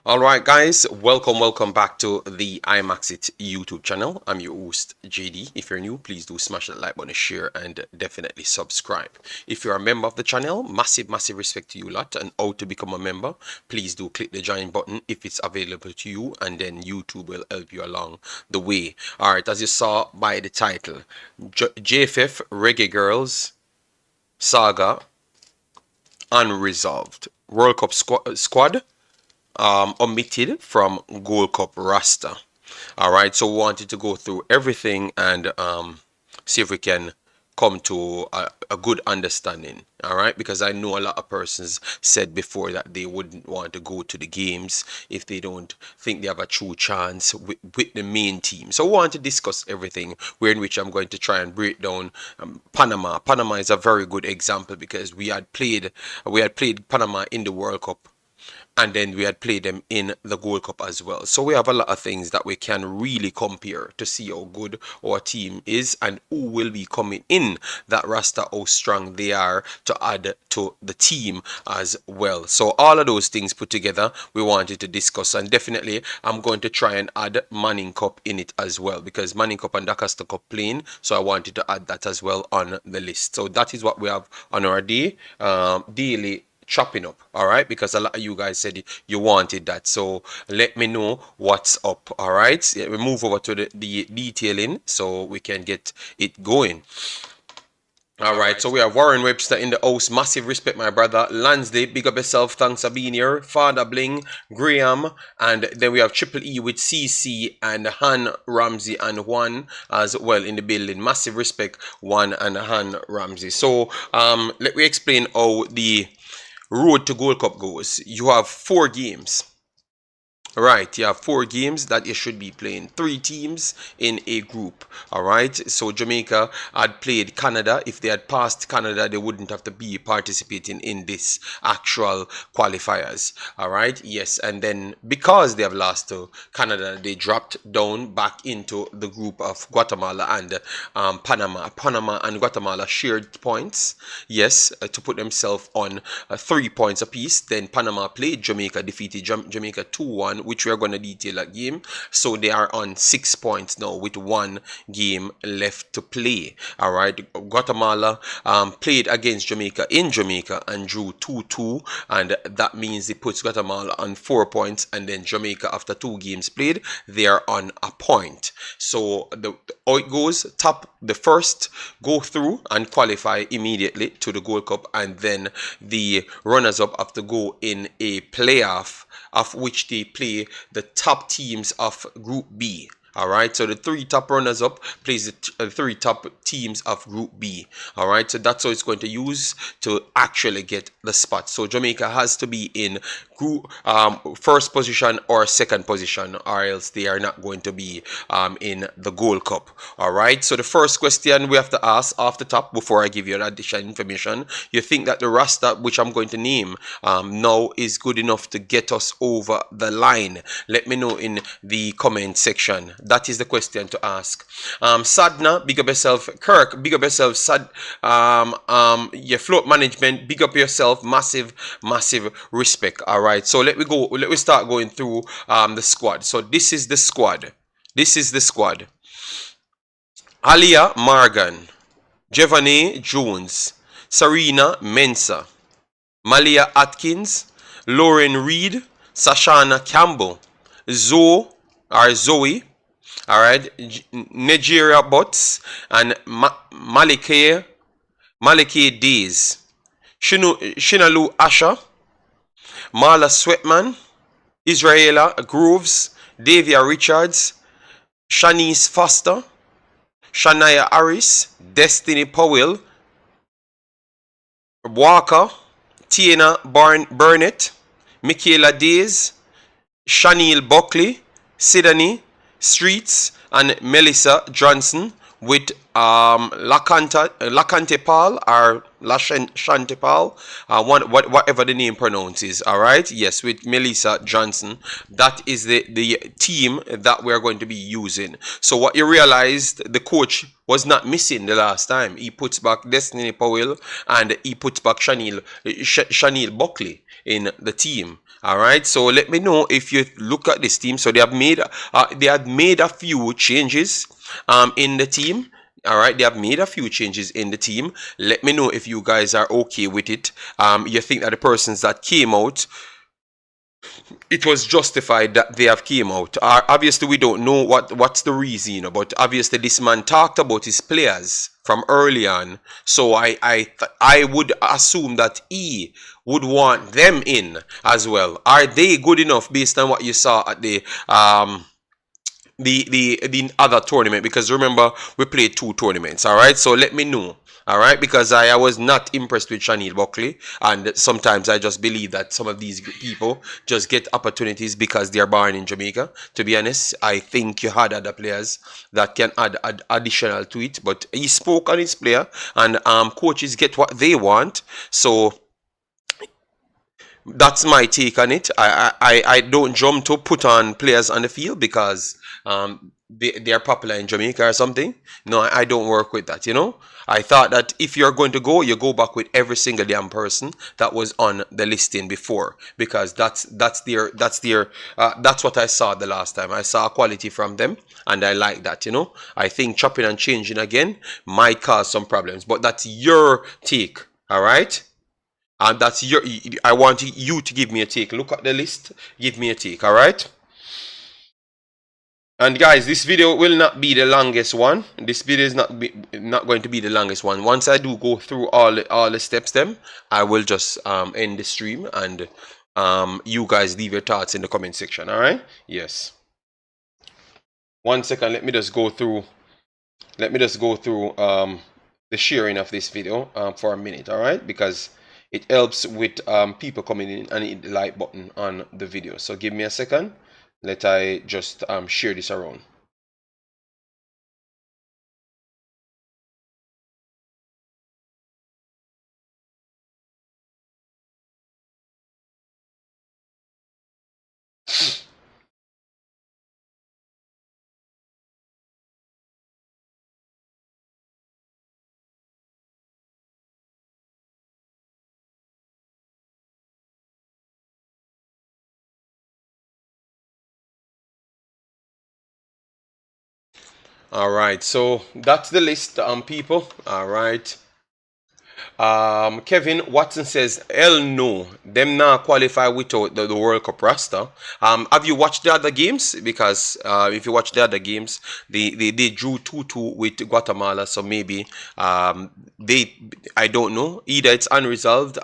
Alright guys, welcome back to the Imaxit YouTube channel. I'm your host JD. If you're new, please do smash that like button, share, and definitely subscribe. If you're a member of the channel, massive respect to you lot. And how to become a member, please do click the join button if it's available to you, and then YouTube will help you along the way. Alright, as you saw by the title, JFF Reggae Girlz Saga Unresolved World Cup squad omitted from Gold Cup roster. All right, so we wanted to go through everything and see if we can come to a good understanding. All right, because I know a lot of persons said before that they wouldn't want to go to the games if they don't think they have a true chance with the main team. So we want to discuss everything, where in which I'm going to try and break down Panama. Panama is a very good example because we had played Panama in the World Cup, and then we had played them in the Gold Cup as well. So we have a lot of things that we can really compare to see how good our team is and who will be coming in that roster, how strong they are to add to the team as well. So all of those things put together, we wanted to discuss, and definitely I'm going to try and add Manning Cup in it as well, because Manning Cup and Dacosta Cup playing, so I wanted to add that as well on the list. So that is what we have on our daily chopping up. All right, because a lot of you guys said you wanted that, so let me know what's up. All right, we move over to the detailing so we can get it going. All right, so we have Warren Webster in the house. Massive respect, my brother. Lansday, big up yourself. Thanks for being here. Father Bling, Graham, and then we have Triple E with CC and Han Ramsey and Juan as well in the building. Massive respect, Juan and Han Ramsey. So let me explain how the road to Gold Cup goes. You have 4 games. Right, you have 4 games that you should be playing. 3 teams in a group. All right, so Jamaica had played Canada. If they had passed Canada, they wouldn't have to be participating in this actual qualifiers. All right, yes, and then because they have lost to Canada, they dropped down back into the group of Guatemala and Panama. Panama and Guatemala shared points, yes, to put themselves on 3 points apiece. Then Panama played Jamaica, defeated Jamaica 2-1, which we are going to detail that game. So they are on 6 points now with 1 game left to play. All right, Guatemala played against Jamaica in Jamaica and drew 2-2, and that means it puts Guatemala on 4 points, and then Jamaica, after 2 games played, they are on a point. So how it goes: the first go through and qualify immediately to the Gold Cup, and then the runners-up have to go in a playoff, of which they play the top teams of Group B. All right, so the 3 top runners up plays the 3 top teams of Group B. All right, so that's how it's going to use to actually get the spot. So Jamaica has to be in group first position or second position, or else they are not going to be in the Gold Cup. All right, so the first question we have to ask off the top before I give you additional information: you think that the roster which I'm going to name now is good enough to get us over the line? Let me know in the comment section. That is the question to ask. Sadna, big up yourself. Kirk, big up yourself. Your float management, big up yourself. Massive respect. All right, so let me start going through the squad. So this is the squad. Alia Morgan, Jevane Jones, Serena Mensah, Malia Atkins, Lauren Reed, Sashana Campbell, Zoe, all right, Nigeria Butts, and Malike Days, Shinalu Asha, Marla Sweatman, Israela Groves, Davia Richards, Shanice Foster, Shania Harris, Destiny Powell, Walker, Tiana Burnett, Michaela Days, Shaniel Buckley, Sydney Streets, and Melissa Johnson, with Lacante Paul or Lashante Paul, whatever the name pronounces. All right, yes, with Melissa Johnson. That is the team that we're going to be using. So what you realized, the coach was not missing the last time. He puts back Destiny Powell and he puts back Chanel Buckley in the team. All right, so let me know if you look at this team. So they had made a few changes in the team. All right, they have made a few changes in the team. Let me know if you guys are okay with it. You think that the persons that came out, it was justified that they have came out. Obviously, we don't know what's the reason, but obviously this man talked about his players from early on. So I would assume that he would want them in as well. Are they good enough based on what you saw at the other tournament? Because remember, we played 2 tournaments. All right, so let me know. All right, because I was not impressed with Chanel Buckley, and sometimes I just believe that some of these people just get opportunities because they are born in Jamaica. To be honest, I think you had other players that can add additional to it, but he spoke on his player, and coaches get what they want. So that's my take on it. I don't jump to put on players on the field because they are popular in Jamaica or something. No, I don't work with that, I thought that if you're going to go, you go back with every single damn person that was on the listing before, because that's what I saw the last time. I saw quality from them, and I like that. I think chopping and changing again might cause some problems, but that's your take, all right? And that's I want you to give me a take. Look at the list, give me a take, all right? And guys, this video will not be the longest one. This video is not going to be the longest one. Once I do go through all the steps, I will just end the stream, and you guys leave your thoughts in the comment section. All right? Yes. 1 second. Let me just go through. The sharing of this video for a minute. All right? Because it helps with people coming in and hit the like button on the video. So give me a second. Let I just share this around. All right, so that's the list, people. All right. Kevin Watson says, hell no, them not qualify without the World Cup roster. Have you watched the other games? Because if you watch the other games, they drew 2-2 with Guatemala, so maybe I don't know, either it's unresolved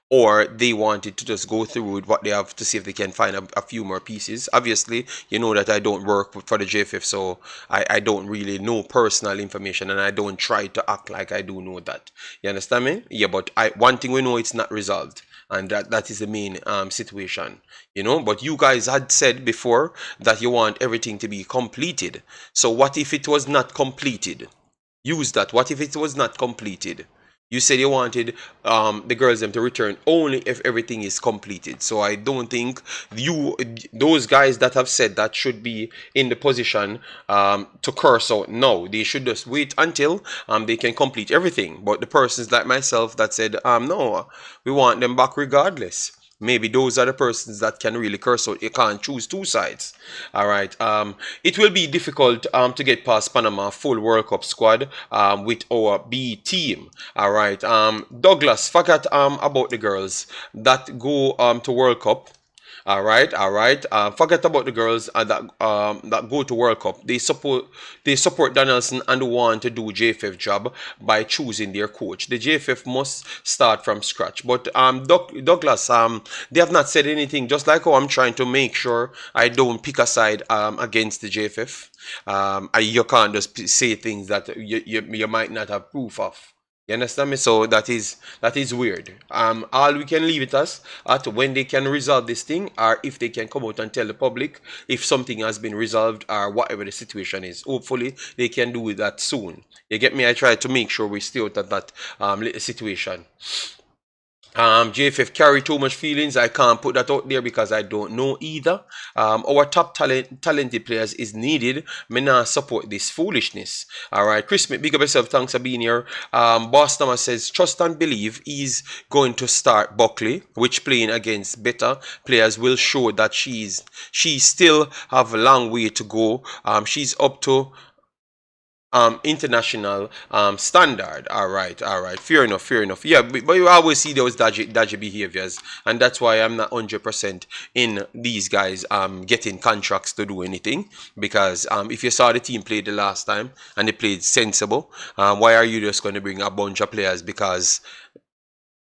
or they wanted to just go through with what they have to see if they can find a few more pieces. Obviously, you know that I don't work for the JFF, so I don't really know personal information, and I don't try to act like I do know that. You understand me? Yeah, but one thing we know, it's not resolved, and that is the main situation, but you guys had said before that you want everything to be completed. So what if it was not completed? Use that. What if it was not completed? You said you wanted the girls them to return only if everything is completed. So I don't think those guys that have said that should be in the position to curse out. No, they should just wait until they can complete everything. But the persons like myself that said no, we want them back regardless. Maybe those are the persons that can really curse out. You can't choose two sides. All right. It will be difficult to get past Panama full World Cup squad with our B team. All right. Douglas, forget about the girls that go to World Cup. All right. Forget about the girls that go to World Cup. They support Donaldson and want to do JFF job by choosing their coach. The JFF must start from scratch. But Douglas, they have not said anything. Just like how I'm trying to make sure I don't pick a side against the JFF. You can't just say things that you might not have proof of. You understand me? So that is weird. All we can leave it as at when they can resolve this thing, or if they can come out and tell the public if something has been resolved or whatever the situation is. Hopefully they can do that soon. You get me? I try to make sure we stay out of that little situation. JFF carry too much feelings. I can't put that out there because I don't know either. Our top talented players is needed. Me not support this foolishness. All right, Chris, big up yourself. Thanks for being here. Boss Thomas says trust and believe he's going to start Buckley, which playing against better players will show that she still have a long way to go. She's up to international standard. All right, fair enough. Yeah, but you always see those dodgy behaviors, and that's why I'm not 100% in these guys getting contracts to do anything, because if you saw the team play the last time and they played sensible, why are you just going to bring a bunch of players because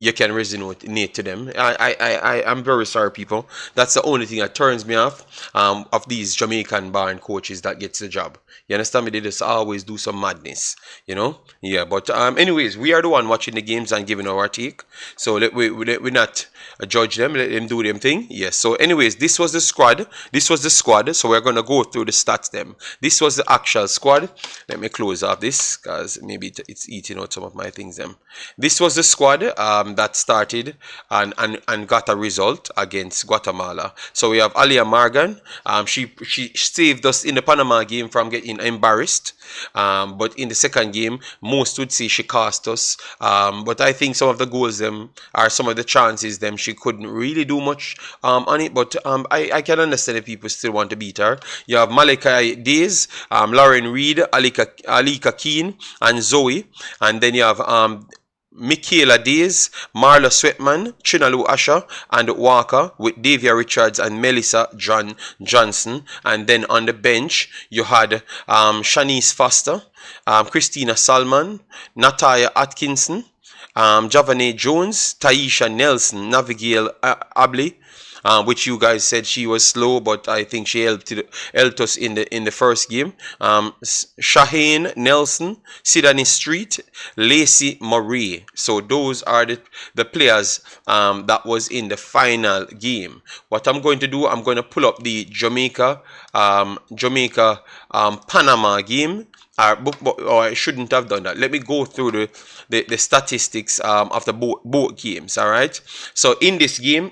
you can resonate to them? I'm very sorry, people. That's the only thing that turns me off of these Jamaican born coaches that gets the job. You understand me? They just always do some madness, you know? Yeah, but anyways, we are the one watching the games and giving our take. So we not judge them, let them do them thing. Yes, so anyways, this was the squad. So we're going to go through the stats them. This was the actual squad. Let me close off this because maybe it's eating out some of my things them. This was the squad that started and got a result against Guatemala. So we have Alia Morgan. She saved us in the Panama game from getting embarrassed. But in the second game, most would say she cost us. But I think some of the goals them are some of the chances them she couldn't really do much on it. But I can understand if people still want to beat her. You have Malachi Days, Lauren Reed, Alika Keane, and Zoe. And then you have Michaela Days, Marla Sweatman, Chinalu Asher, and Walker with Davia Richards and Melissa Johnson. And then on the bench, you had Shanice Foster, Christina Salman, Natalia Atkinson, Javane Jones, Taisha Nelson, Navigale Abley, which you guys said she was slow, but I think she helped us in the first game. Shaheen Nelson, Sidney Street, Lacey Murray. So those are the players that was in the final game. What I'm going to do, I'm going to pull up the Jamaica Panama game. Or I shouldn't have done that. Let me go through the statistics of the both games. All right. So in this game,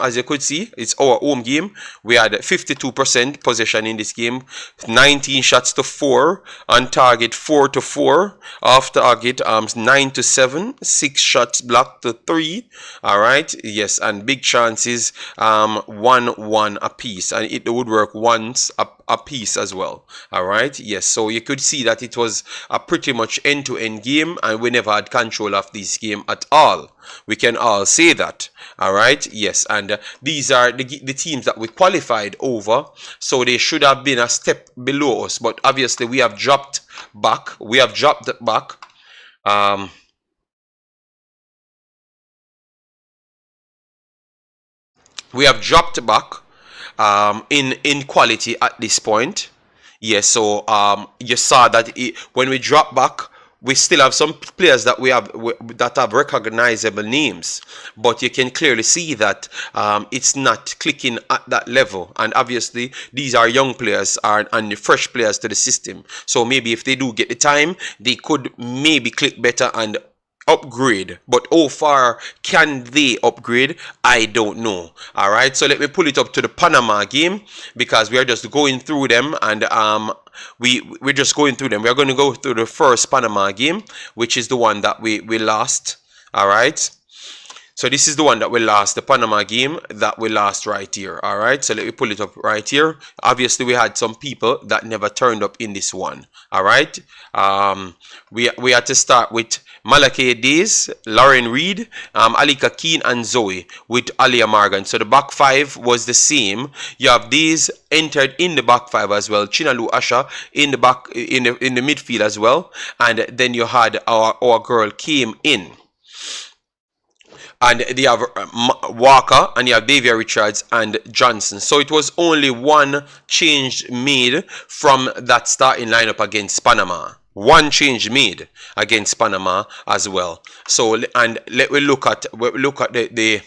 as you could see, it's our home game. We had 52% possession in this game, 19 shots to 4, on target 4 to 4, off target 9 to 7, 6 shots blocked to 3. All right. Yes, and big chances 1-1 a piece, and it would work once a piece as well. All right. Yes, so you could see that it was a pretty much end-to-end game, and we never had control of this game at all. We can all say that. All right. Yes, and these are the teams that we qualified over, so they should have been a step below us, but obviously we have dropped back. We have dropped back. We have dropped back in quality at this point. Yes, so you saw that when we drop back, we still have some players that that have recognizable names, but you can clearly see that it's not clicking at that level. And obviously, these are young players and fresh players to the system. So maybe if they do get the time, they could maybe click better and upgrade. But how far can they upgrade? I don't know. All right, so let me pull it up to the Panama game, because we are just going through them, and we're just going through them. We are going to go through the first Panama game, which is the one that we lost. All right, so this is the one that we lost, the Panama game that we lost right here. All right, so let me pull it up right here. Obviously, we had some people that never turned up in this one. All right, we had to start with Malachi Days, Lauren Reed, Alika Keane, and Zoe with Alia Morgan. So the back five was the same. You have these entered in the back five as well. Chinalu Asha in the back in the midfield as well, and then you had our girl came in. And they have Walker, and you have Davia Richards and Johnson. So it was only one change made from that starting lineup against Panama. One change made against Panama as well. So and let we look at the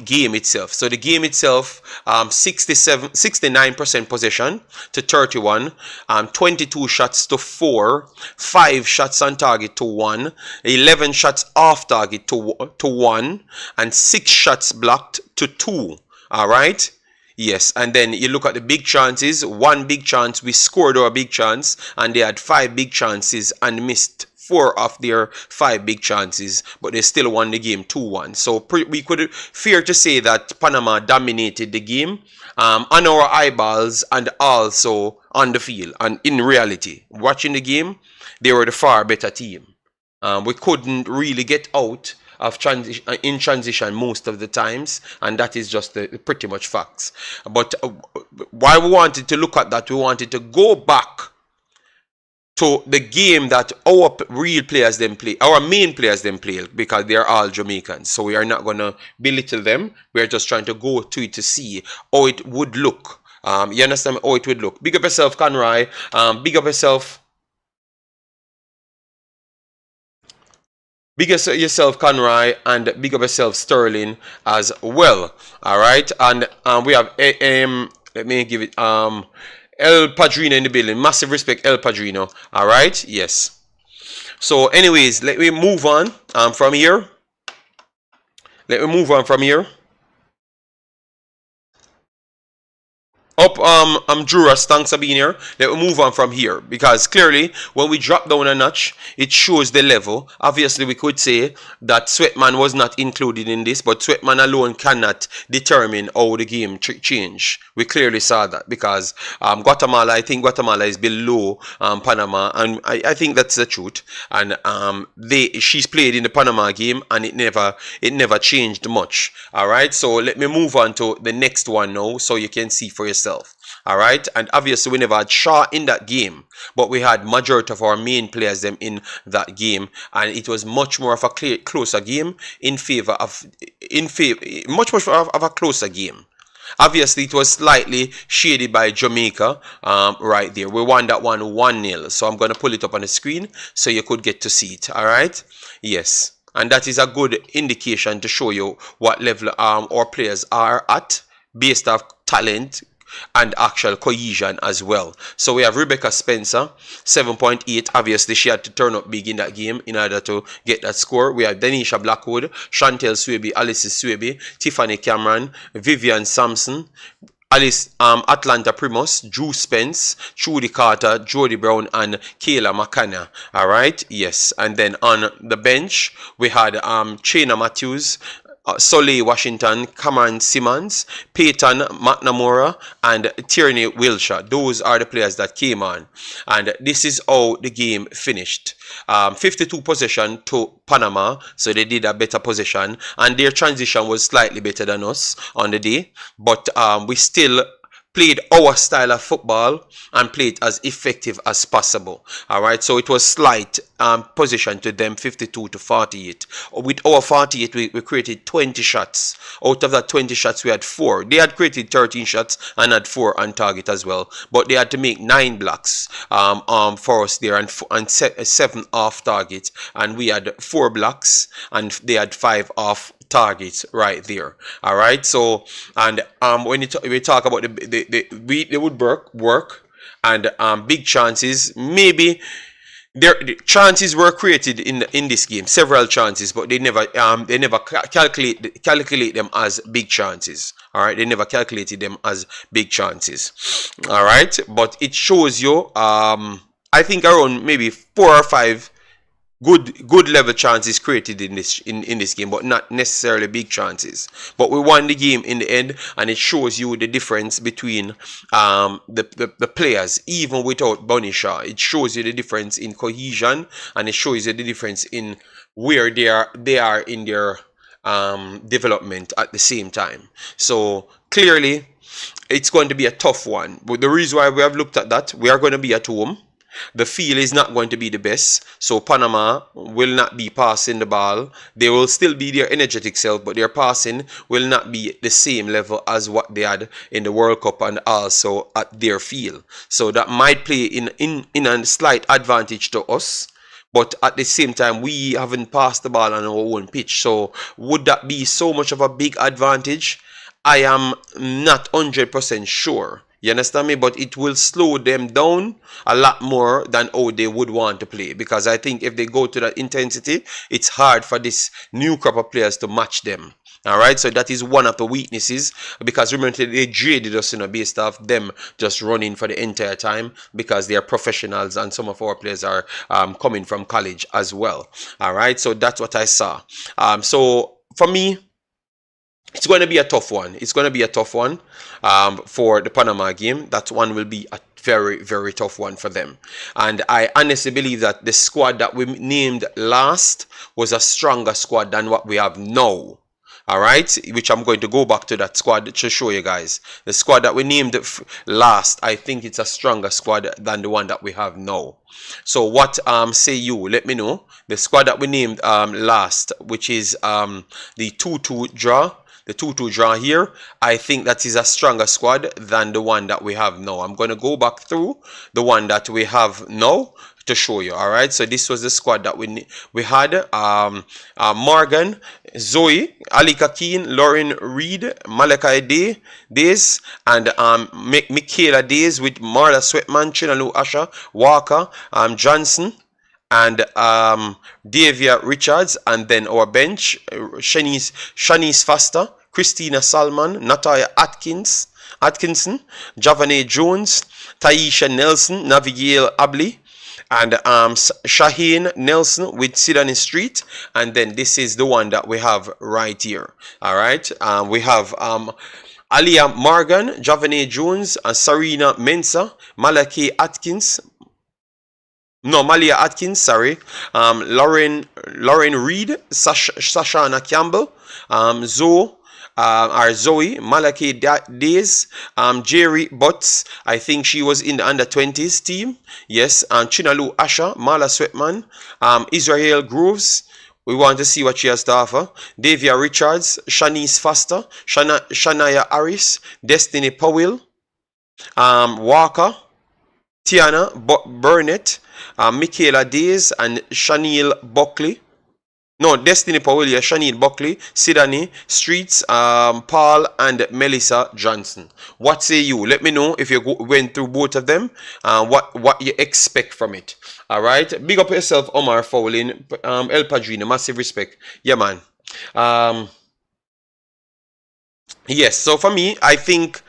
game itself. So the game itself, 69% possession to 31, 22 shots to 4, 5 shots on target to 1, 11 shots off target to 1, and 6 shots blocked to 2. All right. Yes, and then you look at the big chances. One big chance, we scored our big chance, and they had 5 big chances and missed 4 of their 5 big chances, but they still won the game 2-1. So we could fear to say that Panama dominated the game on our eyeballs and also on the field. And in reality, watching the game, they were the far better team. We couldn't really get out of transition most of the times, and that is just the pretty much facts. But why we wanted to look at that, we wanted to go back to the game that our real players then play, our main players then play, because they are all Jamaicans. So we are not going to belittle them. We are just trying to go to it to see how it would look. You understand how it would look. Big up yourself, Conroy. Big up yourself. Big up yourself, Conroy, and big up yourself, Sterling, as well. All right, and we have let me give it El Padrino in the building. Massive respect, El Padrino. All right, yes. So, anyways, let me move on from here. Let me move on from here. Up, Juras, thanks for being here. Let me move on from here, because clearly when we drop down a notch, it shows the level. Obviously, we could say that Sweatman was not included in this, but Sweatman alone cannot determine how the game change. We clearly saw that, because Guatemala, I think Guatemala is below Panama, and I think that's the truth. And she's played in the Panama game, and it never changed much. All right, so let me move on to the next one now, so you can see for yourself. All right, and obviously we never had Shaw in that game, but we had majority of our main players them in that game, and it was much more of a closer game much more of a closer game. Obviously, it was slightly shaded by Jamaica right there. We won that one 1-0. So I'm going to pull it up on the screen so you could get to see it. All right? Yes. And that is a good indication to show you what level our players are at based off talent and actual cohesion as well. So we have Rebecca Spencer, 7.8. Obviously, she had to turn up big in that game in order to get that score. We have Denisha Blackwood, Chantel Swaby, Alice Swaby, Tiffany Cameron, Vivian Sampson, Alice Atlanta Primus, Drew Spence, Trudy Carter, Jody Brown, and Kayla McCanna. All right, yes. And then on the bench, we had Chena Matthews, Soleil Washington, Cameron Simmons, Peyton McNamara, and Tierney Wilshire. Those are the players that came on. And this is how the game finished. 52 possession to Panama, so they did a better possession. And their transition was slightly better than us on the day. But we still played our style of football and played as effective as possible. All right, so it was slight position to them, 52 to 48. With our 48, we created 20 shots. Out of that 20 shots, we had 4. They had created 13 shots and had 4 on target as well. But they had to make 9 blocks for us there, and 7 off target. And we had 4 blocks, and they had 5 off targets right there. All right, so and when we talk about the woodwork work and big chances, maybe the chances were created in this game, several chances, but they never calculate them as big chances. All right, they never calculated them as big chances. All right, but it shows you I think around maybe 4 or 5 good level chances created in this game, but not necessarily big chances. But we won the game in the end, and it shows you the difference between the players, even without Bunny Shaw. It shows you the difference in cohesion, and it shows you the difference in where they are in their development at the same time. So clearly, it's going to be a tough one. But the reason why we have looked at that, we are going to be at home. The field is not going to be the best, so Panama will not be passing the ball. They will still be their energetic self, but their passing will not be the same level as what they had in the World Cup and also at their field. So that might play in a slight advantage to us. But at the same time, we haven't passed the ball on our own pitch. So would that be so much of a big advantage? I am not 100% sure. You understand me? But it will slow them down a lot more than how they would want to play. Because I think if they go to that intensity, it's hard for this new crop of players to match them. All right, so that is one of the weaknesses, because remember they jaded us, based off them just running for the entire time, because they are professionals and some of our players are coming from college as well. All right, so that's what I saw. So for me, it's going to be a tough one. It's going to be a tough one for the Panama game. That one will be a very, very tough one for them. And I honestly believe that the squad that we named last was a stronger squad than what we have now. All right, which I'm going to go back to that squad to show you guys. The squad that we named last, I think it's a stronger squad than the one that we have now. So what say you? Let me know. The squad that we named last, which is the 2-2 draw. The 2-2 draw here, I think that is a stronger squad than the one that we have now. I'm going to go back through the one that we have now to show you. All right, so this was the squad that we had. Morgan, Zoe, Alika Keen, Lauren Reed, Malachi Days, and Michaela Days with Marla Sweatman, Chinalu Asha, Walker, Johnson, and Davia Richards, and then our bench, Shanice Foster, Christina Salman, Natalia Atkinson, Javane Jones, Taisha Nelson, Navigail Abley, and Shaheen Nelson with Sydney Street. And then this is the one that we have right here. All right, we have Alia Morgan, Javane Jones, Sarina Mensah, Malachi Atkins, no, Malia Atkins, sorry. Lauren Reed, Sashana Campbell, Zoe, Malachi Days, Jerry Butts, I think she was in the under-20s team. Yes, Chinalu Asha, Mala Sweatman, Israel Groves. We want to see what she has to offer. Davia Richards, Shanice Foster, Shania Harris, Destiny Powell, Walker, Tiana Burnett, Michaela Days, and Shaniel Buckley. No, Destiny Powell, yeah, Shaniel Buckley, Sydney Streets, Paul, and Melissa Johnson. What say you? Let me know if you went through both of them, what you expect from it. All right, big up yourself, Omar Fowling, El Padrino, massive respect. Yeah, man. Yes, so for me, I think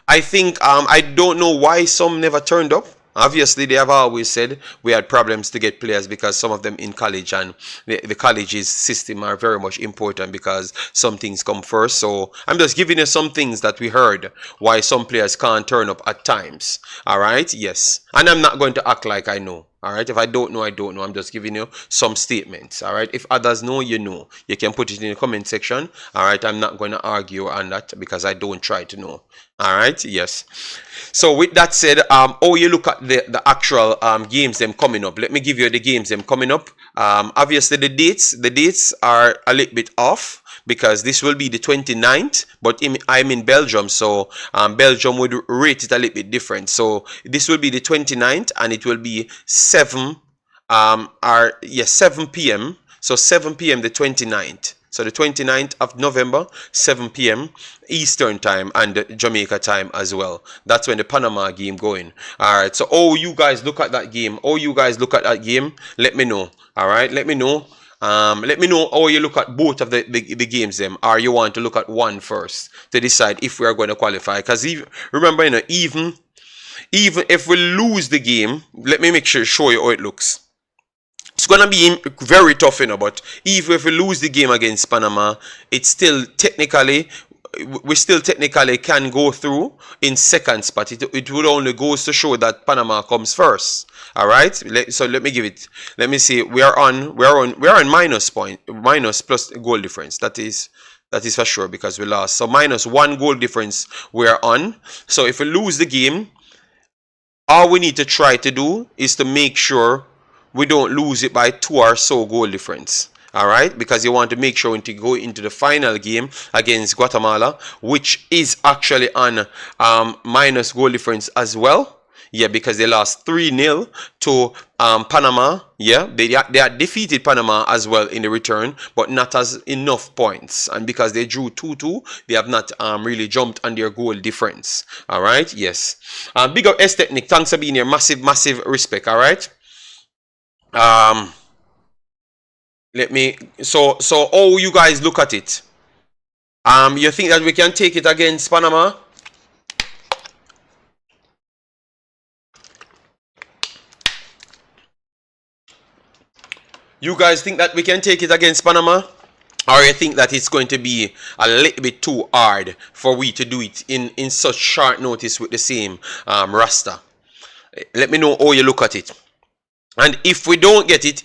I don't know why some never turned up. Obviously, they have always said we had problems to get players because some of them in college, and the college's system are very much important because some things come first. So I'm just giving you some things that we heard why some players can't turn up at times. All right, yes, and I'm not going to act like I know. All right, if I don't know, I don't know. I'm just giving you some statements. All right, if others know, you know. You can put it in the comment section. All right, I'm not going to argue on that because I don't try to know. All right, yes. So with that said, you look at the actual games them coming up. Let me give you the games them coming up. Obviously the dates are a little bit off because this will be the 29th, but I'm in Belgium, so Belgium would rate it a little bit different. So this will be the 29th, and it will be 7 p.m. So 7 p.m. the 29th. So the 29th of November, 7 p.m. Eastern time and Jamaica time as well. That's when the Panama game going. All right. So, you guys look at that game. Let me know. All right. Let me know. Let me know how you look at both of the games them, or you want to look at one first to decide if we are going to qualify. Because remember, even if we lose the game, let me show you how it looks. It's going to be very tough, but even if we lose the game against Panama, it's still technically, we still technically can go through in second spot. It would only goes to show that Panama comes first. All right. So let me give it. Let me see. We are on minus plus goal difference. That is for sure because we lost. So minus 1 goal difference we are on. So if we lose the game, all we need to try to do is to make sure we don't lose it by 2 or so goal difference. All right, because you want to make sure when you go into the final game against Guatemala, which is actually on minus goal difference as well. Yeah, because they lost 3-0 to Panama. Yeah, they had defeated Panama as well in the return, but not as enough points. And because they drew 2-2, they have not really jumped on their goal difference. All right, yes. Big up S Technic. Thanks for being here. Massive, massive respect. All right. Let me. So how you guys look at it? You think that we can take it against Panama? You guys think that we can take it against Panama? Or you think that it's going to be a little bit too hard for we to do it in such short notice with the same roster? Let me know how you look at it. And if we don't get it,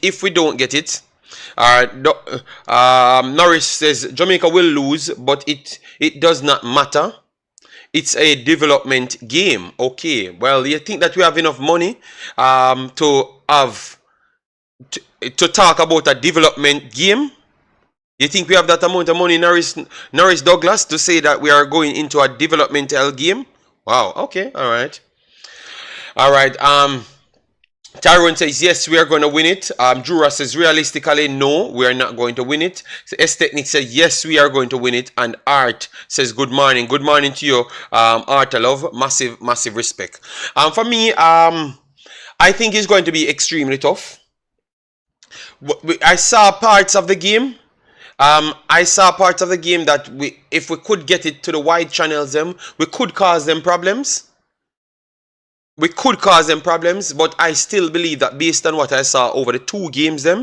Norris says Jamaica will lose, but it does not matter. It's a development game. Okay, well, you think that we have enough money to talk about a development game? You think we have that amount of money, Norris Douglas, to say that we are going into a developmental game? Wow, okay, all right. Tyrone says, yes, we are going to win it. Jura says, realistically, no, we are not going to win it. So S Technic says, yes, we are going to win it. And Art says, good morning. Good morning to you, Art, I love. Massive, massive respect. For me, I think it's going to be extremely tough. I saw parts of the game. That if we could get it to the wide channels, we could cause them problems. But I still believe that based on what I saw over the two games, they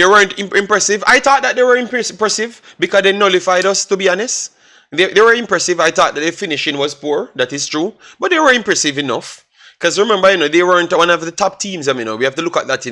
weren't impressive. I thought that they were impressive because they nullified us, to be honest. They were impressive. I thought that the finishing was poor. That is true. But they were impressive enough. Because remember, they weren't one of the top teams, we have to look at that,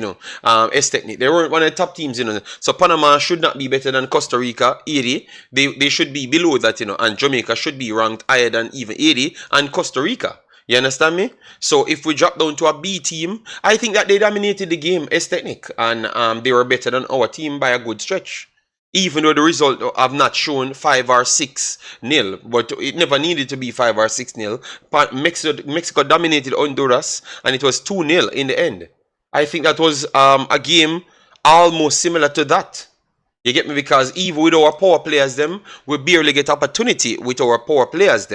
S Technic. They weren't one of the top teams, So Panama should not be better than Costa Rica, 80. They should be below that, and Jamaica should be ranked higher than even 80 and Costa Rica. You understand me? So if we drop down to a B team, I think that they dominated the game, S Technic, and they were better than our team by a good stretch. Even though the result have not shown 5 or 6-0, but it never needed to be 5 or 6-0. Mexico dominated Honduras, and it was 2-0 in the end. I think that was a game almost similar to that. You get me? Because even with our power players, we barely get opportunity with our power players,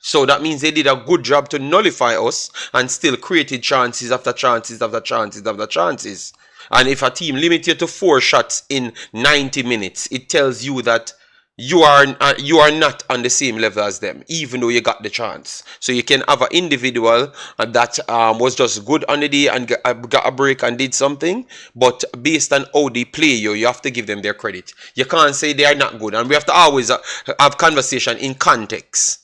So that means they did a good job to nullify us and still created chances after chances after chances after chances. And if a team limits you to 4 shots in 90 minutes, it tells you that you are not on the same level as them, even though you got the chance. So you can have an individual that was just good on the day and got a break and did something, but based on how they play you have to give them their credit. You can't say they are not good, and we have to always have conversation in context.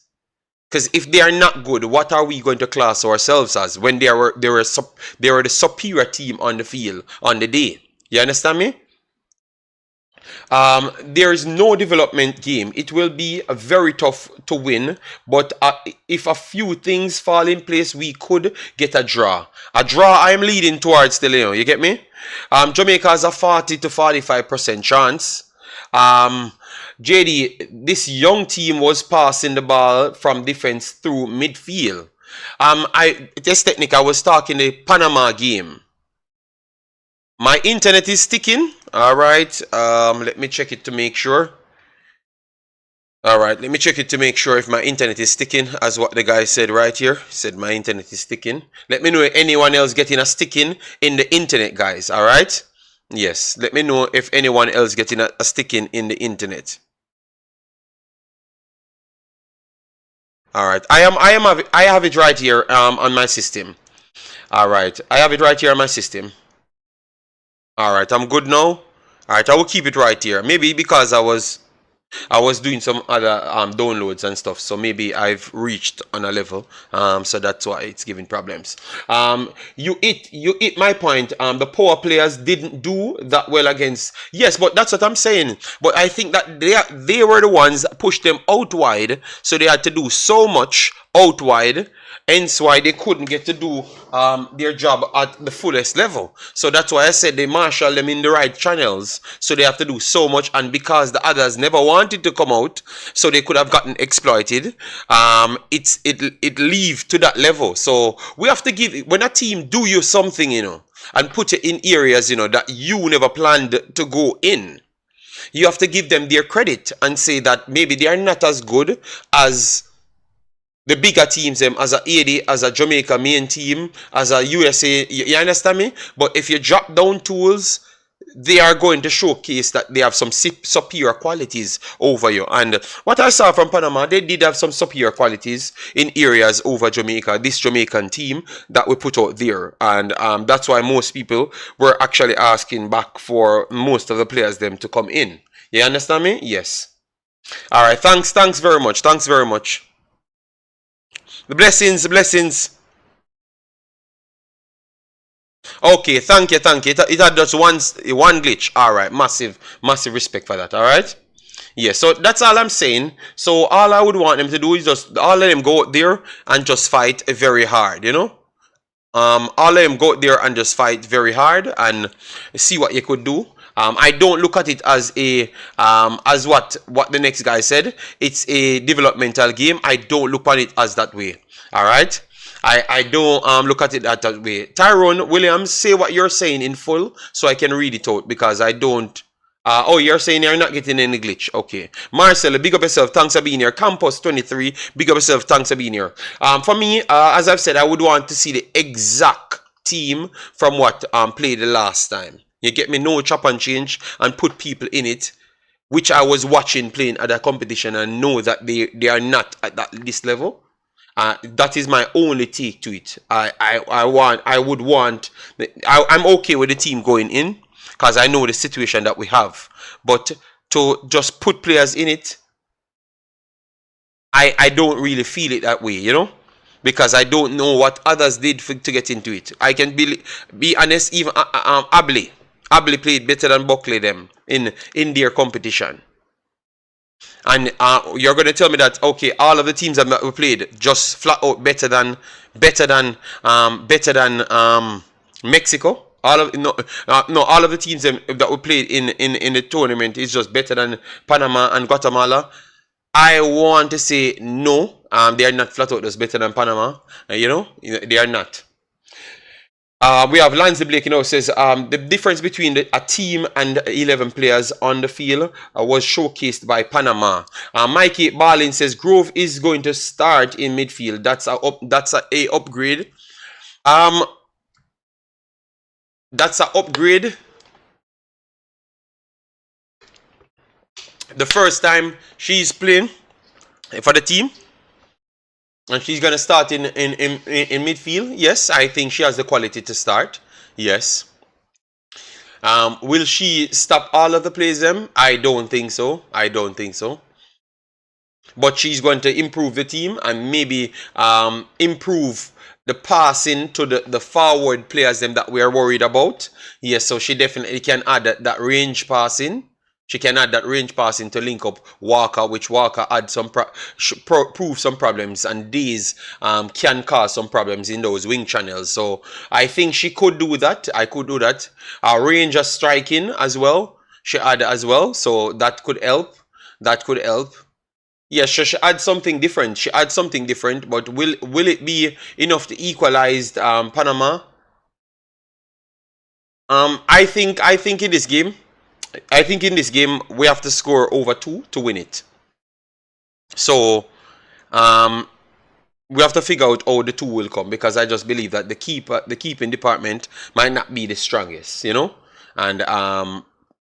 Because if they are not good, what are we going to class ourselves as when they were the superior team on the field on the day? You understand me? There is no development game. It will be very tough to win, but if a few things fall in place, we could get a draw. A draw I'm leading towards still, you get me? Jamaica has a 40 to 45% chance. JD, this young team was passing the ball from defense through midfield. This technique, I was talking the Panama game. My internet is sticking. All right. Let me check it to make sure. All right. Let me check it to make sure if my internet is sticking, as what the guy said right here. He said my internet is sticking. Let me know if anyone else getting a sticking in the internet, guys. All right. Yes. Let me know if anyone else getting a sticking in the internet. All right. I have it right here on my system. All right. I have it right here on my system. All right. I'm good now. All right. I will keep it right here. Maybe because I was I was doing some other downloads and stuff, so maybe I've reached on a level, so that's why it's giving problems. You hit my point. The power players didn't do that well against. Yes, but that's what I'm saying. But I think that they were the ones that pushed them out wide, so they had to do so much out wide. Hence why they couldn't get to do their job at the fullest level. So that's why I said they marshal them in the right channels. So they have to do so much. And because the others never wanted to come out, so they could have gotten exploited, it leave to that level. So we have to give, when a team do you something, and put you in areas, that you never planned to go in, you have to give them their credit and say that maybe they are not as good as the bigger teams, as a 80, as a Jamaica main team, as a USA, you understand me? But if you drop down tools, they are going to showcase that they have some superior qualities over you. And what I saw from Panama, they did have some superior qualities in areas over Jamaica, this Jamaican team that we put out there. And that's why most people were actually asking back for most of the players them to come in. You understand me? Yes. All right. Thanks very much. Thanks very much. The blessings, the blessings. Okay, thank you. It had just one glitch. All right, massive respect for that. All right. Yeah, so that's all I'm saying. So all I would want them to do is just let them go out there and just fight very hard. All let them go out there and just fight very hard and see what you could do. I don't look at it as as what the next guy said. It's a developmental game. I don't look at it as that way. All right. I don't look at it that way. Tyrone Williams, say what you're saying in full so I can read it out because I don't. Oh, you're saying you're not getting any glitch. Okay. Marcel, big up yourself. Thanks for being here. Campus 23, big up yourself. Thanks for being here. For me, as I've said, I would want to see the exact team from what played the last time. You get me? No chop and change and put people in it, which I was watching playing at a competition and know that they are not at this level. That is my only take to it. I'm okay with the team going in because I know the situation that we have. But to just put players in it, I don't really feel it that way, because I don't know what others did to get into it. I can be honest, even Abley played better than Buckley them in their competition. And you're going to tell me that, okay, all of the teams that we played just flat out better than Mexico. All of the teams that we played in the tournament is just better than Panama and Guatemala. I want to say no. They are not flat out just better than Panama. They are not. We have Lance Blake, says the difference between a team and 11 players on the field was showcased by Panama. Mikey Barlin says Grove is going to start in midfield. That's a upgrade. That's an upgrade. The first time she's playing for the team. And she's going to start in midfield. Yes, I think she has the quality to start. Yes. Will she stop all of the plays them? I don't think so. But she's going to improve the team and maybe improve the passing to the forward players them that we are worried about. Yes, so she definitely can add that range passing. She can add that range passing to link up Walker, which Walker had prove some problems, and these can cause some problems in those wing channels. So I think she could do that. I could do that. Range of striking as well. She had as well, so that could help. Yes, she add something different. But will it be enough to equalize Panama? I think in this game. We have to score over 2 to win it. So, we have to figure out how the 2 will come because I just believe that the keeping department might not be the strongest, And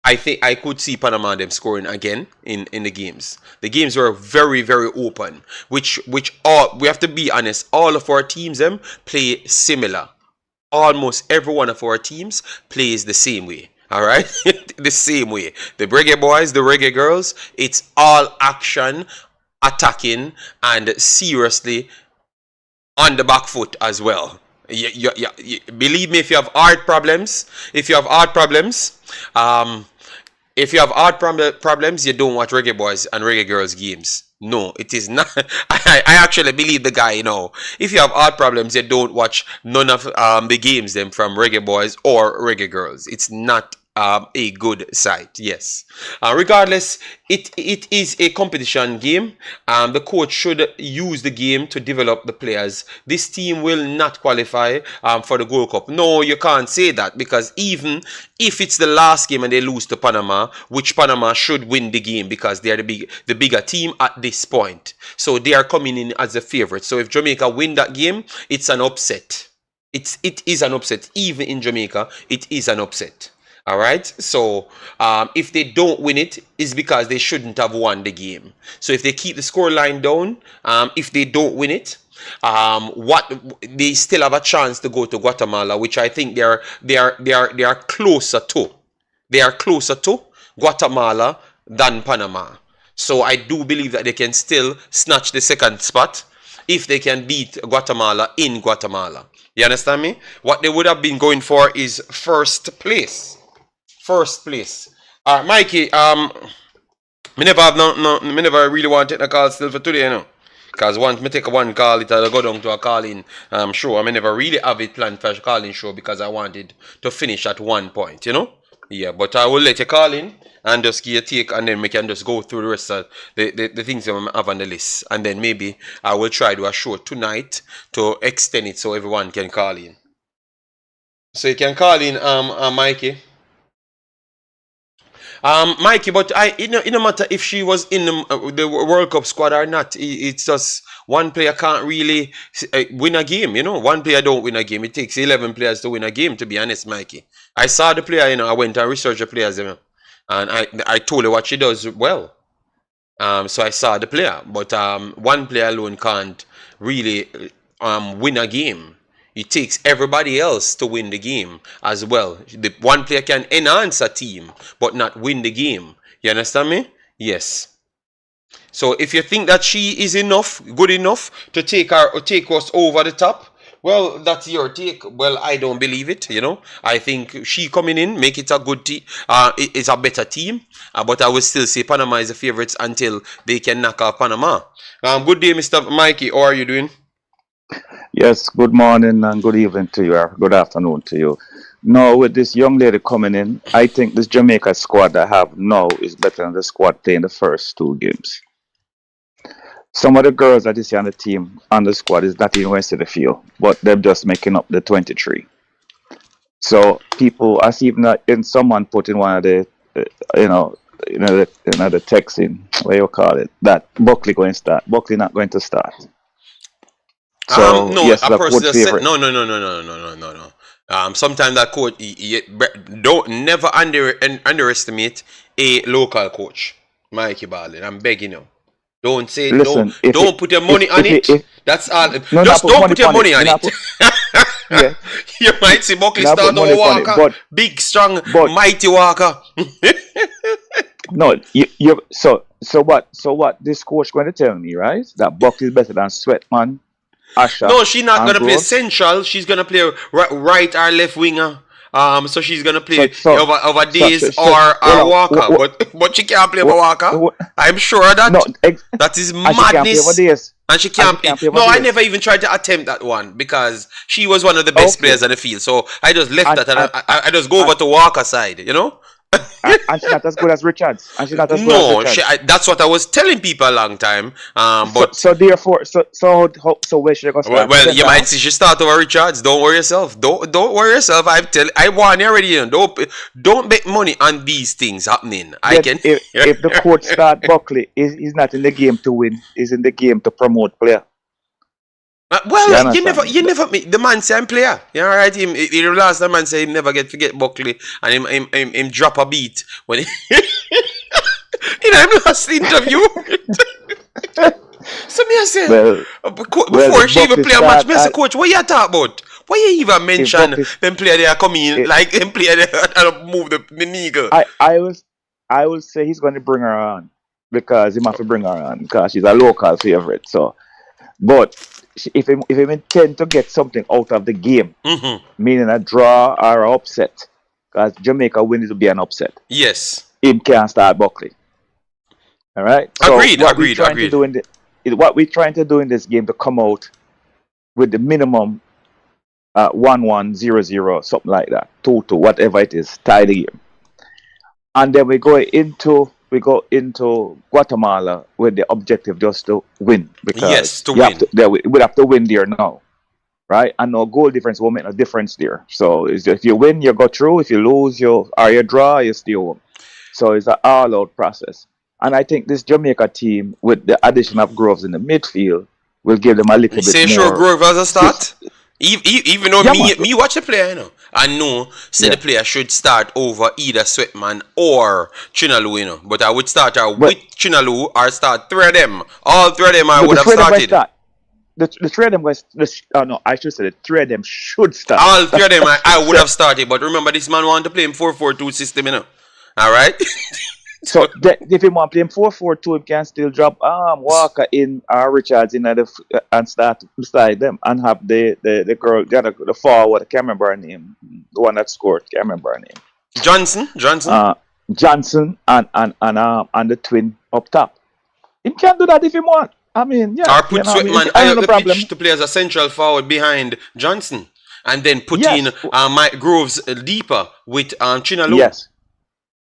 I think I could see Panama them scoring again in the games. The games were very, very open, which all we have to be honest. All of our teams them play similar. Almost every one of our teams plays the same way. All right. the same way. The Reggae Boys, the Reggae Girls, it's all action, attacking, and seriously on the back foot as well. Believe me, if you have heart problems, problems, you don't watch Reggae Boys and Reggae Girls games. No, it is not. I actually believe the guy, If you have heart problems, you don't watch none of the games them from Reggae Boys or Reggae Girls. It's not a good sight. Yes. Regardless, it is a competition game. The coach should use the game to develop the players. This team will not qualify for the Gold Cup. No, you can't say that, because even if it's the last game and they lose to Panama, which Panama should win the game because they are the bigger team at this point. So they are coming in as the favorite. So if Jamaica win that game, it's an upset. It is an upset. Even in Jamaica, it is an upset. All right. So if they don't win it, it's because they shouldn't have won the game. So if they keep the score line down, if they don't win it, they still have a chance to go to Guatemala, which I think they are closer to. They are closer to Guatemala than Panama. So I do believe that they can still snatch the second spot if they can beat Guatemala in Guatemala. You understand me? What they would have been going for is first place. First place. Mikey, me never really want to take a call still for today, Because once me take one call, it'll go down to a calling show. I never really have it planned for a calling show because I wanted to finish at one point, Yeah, but I will let you call in and just give a take, and then we can just go through the rest of the things that I have on the list. And then maybe I will try to do a show tonight to extend it so everyone can call in. So you can call in, Mikey. Mikey, but it no matter if she was in the World Cup squad or not. It's just one player can't really win a game. One player don't win a game. It takes 11 players to win a game. To be honest, Mikey, I saw the player. I went and researched the players, and I told her what she does well. So I saw the player, but one player alone can't really win a game. It takes everybody else to win the game as well. The one player can enhance a team, but not win the game. You understand me? Yes. So if you think that she is good enough to take us over the top, well, that's your take. Well, I don't believe it. I think she coming in, make it a good team. It's a better team, but I will still say Panama is the favorites until they can knock out Panama. Good day, Mr. Mikey. How are you doing? Yes, good morning and good evening to you, or good afternoon to you. Now, with this young lady coming in, I think this Jamaica squad I have now is better than the squad playing the first two games. Some of the girls that you see on the team, on the squad, is not even going to the field, but they're just making up the 23. So people, I see even someone put in one of the, the text in, what you call it, that Buckley going to start. Buckley not going to start. So, no, yes, a person just said favorite. no. Sometimes that coach, don't never underestimate a local coach, Mikey Ballin. I'm begging you. Don't say Listen, don't put your money on it. That's all. No, Just don't put your money on it. it. Yeah. You might see Buckley Not start put to money on Walker, it, but big, strong, but mighty Walker. no, so what this coach going to tell me, right? That Buckley is better than Sweatman, Asher, No, she's not and gonna play Groves. central. She's gonna play right or left winger. So she's gonna play So over so Days so or hold on. Walker, but she can't play over Walker. I'm sure of No, that. That is and she can't play over madness. this. And she And can't. she can't play over No, I this. never even tried to attempt that one because she was one of the best Okay. players on the field. So I just left And that and and I just go over and, to Walker side. and she's not as good as Richards. And she's not as good as No, Richards. that's what I was telling people a long time. But So therefore, so where should I go start? well, you Center might half? see she start over Richards. Don't worry yourself. Don't worry yourself. I warn you already. Don't bet money on these things happening. I Yet can. if the coach start Buckley, he's not in the game to win. He's in the game to promote player. You Well, understand? you never. The man say I'm player. You all right? He last the man say him never forget Buckley and him drop a beat when he, in him last interview. So me I say Well, before the she even Buckley play a match, start me I say coach, what you talk about? Why you even If mention Buckley, them player they are coming it, like them player they and move the needle? I I was I will say he's going to bring her on because he must bring her on because she's a local favorite. So, but if he intend to get something out of the game, Mm-hmm. meaning a draw or a upset, because Jamaica win it to be an upset, Yes. him can't start Buckley. All right. So Agreed, what we agreed, trying to agreed. do what we trying to do in this game to come out with the minimum 1-1, 0-0, something like that, 2-2, whatever it is, tie the game, and then we go into Guatemala with the objective just to win Yes, because to you have win. to we have to win there now, right? And no goal difference will make a difference there. So if you win, you go through. If you lose, you draw, you stay home. So it's an all-out process. And I think this Jamaica team, with the addition of Groves in the midfield, will give them a You little bit say sure more. Grove as a start? Even though Yeah, man. me watch the player, I know say the Yeah, player should start over either Sweatman or Chinalu, But I would start her with but Chinalu or start three of them. All three of them I but the would have three of them will started. start. The three of them was no, I should say the three of them should start. All three of them That's I what I would said. have started. But remember this man want to play him 4-4-2 system, Alright? So if he want to play him 4-4-2, he can still drop Walker in or Richards in and start beside them and have the girl the forward. I can't remember her name. The one that scored. Can't remember her name. Johnson. Uh, Johnson and the twin up top. He can do that if he want. I mean, yeah, Or put I mean, Sweatman I high have up no the pitch problem. to play as a central forward behind Johnson. And then put in Yes, Mike Groves deeper with Chinalu. yes,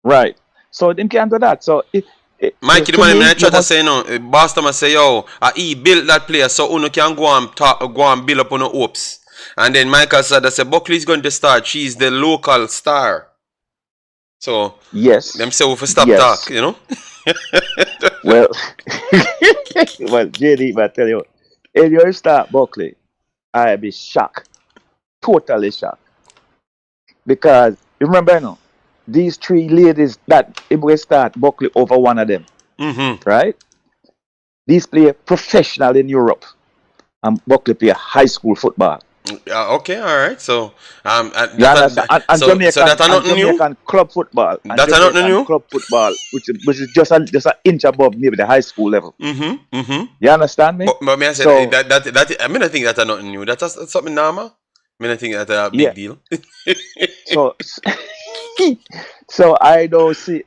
right. So they can do that. So Mikey, the to man in me, the you chat must. say, Boston must say, yo, he built that player so Uno can go and build up on the hopes. And then Michael said, I said, Buckley is going to start. She's the local star. So, them Yes, say, we stop yes. talk. Well, well, JD, but I tell you, if you start Buckley, I'd be shocked, totally shocked, because you remember, these three ladies that if we start Buckley over one of them, Mm-hmm. right? These play professional in Europe, and Buckley play high school football. Okay, all right. So, You understand? And so that are nothing new. Jamaican club football and That are nothing Jamaican new. club football, which is just an inch above maybe the high school level. Mm-hmm. Mm-hmm. You understand me? But me I said So that I mean I think that are nothing new. That's something normal. I mean I think that's a big yeah, deal. so so I don't see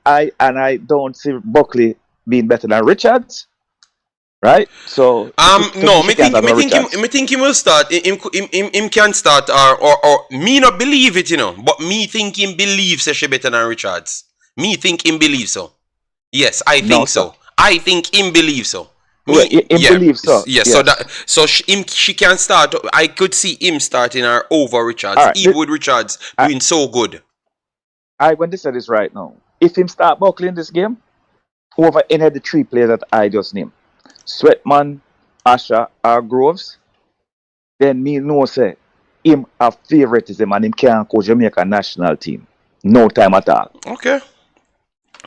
Buckley being better than Richards, right? So to me No, she can't have no Richards. me think him will start. Him can start or me not believe it, But me think him believes she better than Richards. Me think him believe so. Yes, I No, think sir. so. I think him believe so. Well, Me, in yeah, belief, so yes. So yes. that she can start. I could see him starting her over All Richards, right. even with Richards I doing so good. I going to say this right now. If him start Buckley in this game over any of the three players that I just named, Sweatman, Asha, or Groves, then me know say him have favoritism and him can't coach Jamaica national team. No time at all. Okay.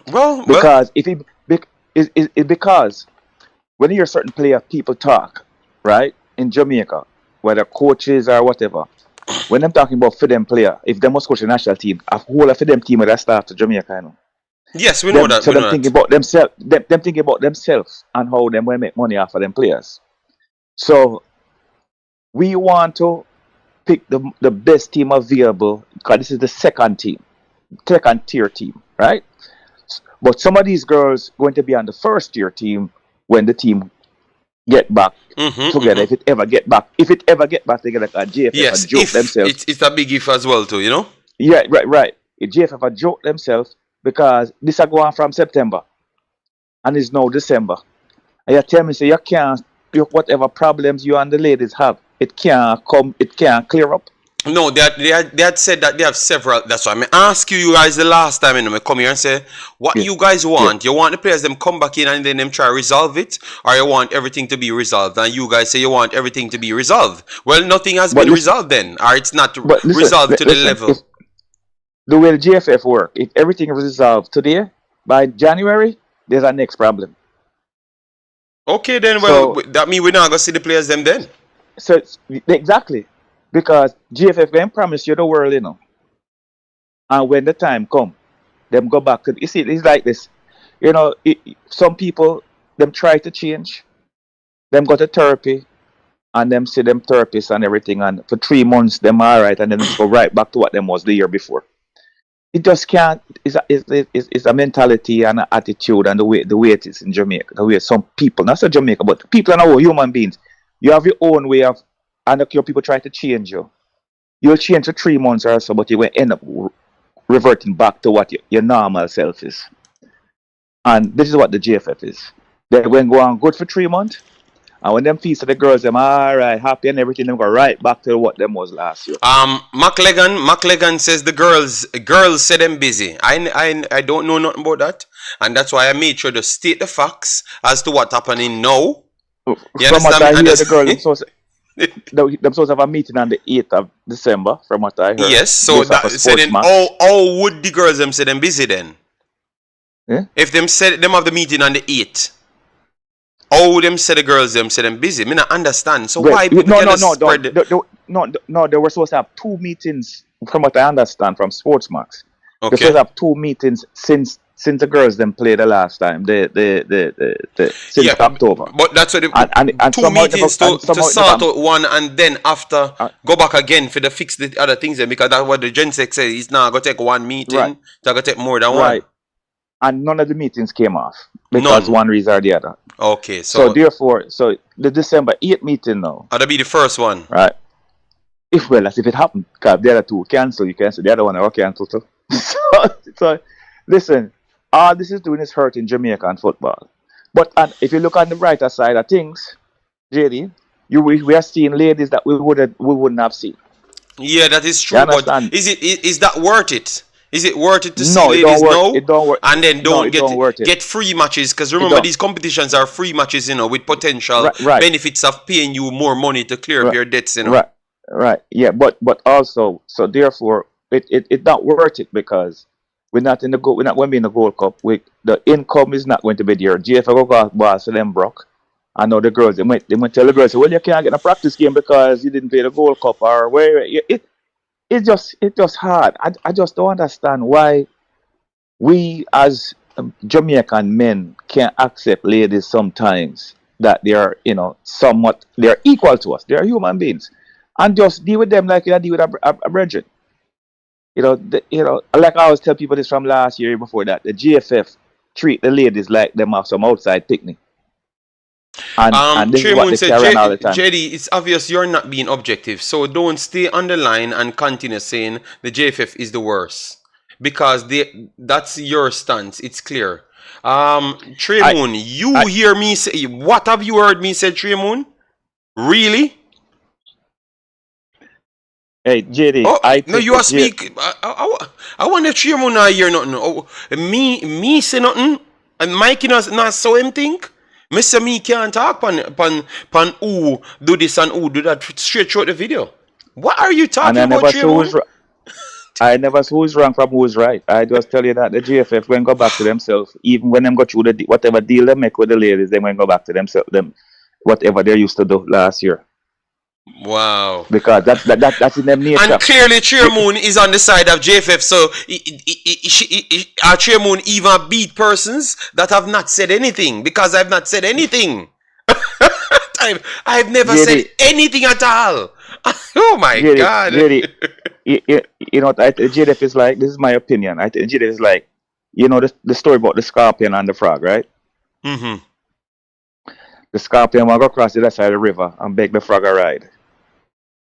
Well. Because if he because when you hear certain player people talk, right, in Jamaica, whether coaches or whatever, when them talking about for them player, if they must coach the national team, a whole of them team that start to Jamaica, Yes, we know that. We them know thinking that. about themselves, them thinking about themselves and how them will make money off of them players. So we want to pick the best team available because this is the second tier team, right? But some of these girls going to be on the first tier team when the team get back together. Mm-hmm. If it ever get back together, because JFF Yes, and joke if themselves. it's a big if as well too. Yeah, right. If JFF and joke themselves because this are going from September and it's now December. And you tell me say whatever problems you and the ladies have, it can't clear up. No, they had said that they have several. That's why I ask you guys the last time, I come here and say what Yeah, you guys yeah. want. You want the players them come back in and then them try to resolve it, or you want everything to be resolved? And you guys say you want everything to be resolved. Well, nothing has But been listen, resolved then, or it's not but listen, resolved to the listen. If level. the way the JFF work, if everything is resolved today, by January, there's a next problem. Okay, then well So that means we're not gonna see the players them then. So exactly. Because JFF can promise you the world, you know. And when the time come, them go back to, you see, it's like this. You know, some people, them try to change. Them go to therapy and them see them therapists and everything, and for 3 months them alright, and then just go right back to what them was the year before. It just can't. It's a mentality and an attitude, and the way it is in Jamaica, the way some people, not so Jamaica, but people are now human beings. You have your own way of, and your people try to change you. You'll change for 3 months or so, but you will end up reverting back to what your normal self is. And this is what the JFF is. They when go on good for 3 months, and when them feast of the girls, them alright, happy and everything, them go right back to what them was last year. McLegan says the girls say them busy. I don't know nothing about that, and that's why I made sure to state the facts as to what's happening now. You From what understand I me? hear, the girls them supposed to have a meeting on the 8th of December, from what I heard. Yes, so Based off that a so sports then match. how would the girls them say them busy then? Yeah? If them said them have the meeting on the 8th, how would them say the girls them say them busy? Me not understand. So Well, why people cannot spread no, they were supposed to have 2 meetings, from what I understand from Sportsmax. They're supposed Okay. to have 2 meetings since the girls them played the last time. Since Yeah, October. but that's what And two somehow meetings and to somehow sort out one, and then after uh, go back again for the fix the other things then, because that's what the Gen 6 says. It's not gonna take one meeting, right, it's gonna take more than one. right. And none of the meetings came off because None. one reason or the other. Okay, So so therefore, so the December 8th meeting now, that'll be the first one. right? As if it happened, because the other two cancel, you cancel, the other one will cancel too. so listen, all this is doing is hurting Jamaican football. But and if you look on the brighter side of things, JD, we are seeing ladies that we wouldn't have seen. Yeah, that is You true, but understand? is that worth it? Is it worth it to see No, it don't ladies work. now It don't work. and then No, don't it don't work. get free matches? Because It remember, don't. these competitions are free matches, with potential Right. benefits of paying you more money to clear up Right. your debts. Right. Yeah. But also, so therefore, it's not worth it, because we're not going to be in the Gold Cup. The income is not going to be there. JFF go got boss, so them broke. I know the girls. They might tell the girls, well, you can't get a practice game because you didn't play the Gold Cup, or where it's just hard. I just don't understand why we as Jamaican men can't accept ladies sometimes that they are, somewhat, they're equal to us. They are human beings, and just deal with them like you deal with a brethren. Like I always tell people this from last year before that, the GFF treat the ladies like them have some outside picnic, and this is what Tremont they said, carry on all the time. JD, it's obvious you're not being objective, so don't stay on the line and continue saying the JFF is the worst, because that's your stance. It's clear. Tremont, you I hear me say, what have you heard me say, Tremont? Really? Hey JD, Oh, I no, think you the are speak. I wonder if Tremont not hear nothing. Oh, me say nothing, and Mikey not so him think. Mr. Me can't talk pan who do this and who do that straight through the video. What are you and talking about, Tremont? I never say who's wrong from who's right. I just tell you that the GFF when go back to themselves, even when them go through whatever deal they make with the ladies, they when go back to themselves, whatever they used to do last year. Wow. Because that's in them nature. And clearly, Tremont is on the side of JFF, so Tremont even beat persons that have not said anything, because I've not said anything. I've never said JD, anything at all. Oh my God. JD, what JDF is like. This is my opinion. I think JDF is like, the story about the scorpion and the frog, right? Mm-hmm. The scorpion will go across the other side of the river and beg the frog a ride.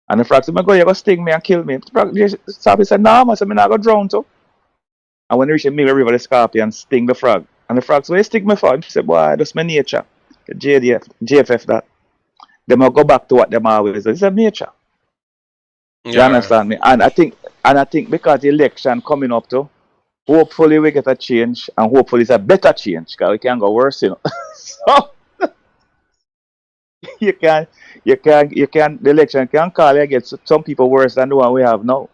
And the frog said, "My God, you're going to sting me and kill me." The scorpion said, "No, man, I'm not going to drown too." And when they reach the middle of the river, the scorpion sting the frog. And the frog said, "What you sting me for?" He said, "Boy, that's my nature." JFF that. They will go back to what they always do. It's a nature. You Yeah. understand me? And I think because the election coming up too, hopefully we get a change, and hopefully it's a better change, because we can't go worse, So the election can call against some people worse than the one we have now.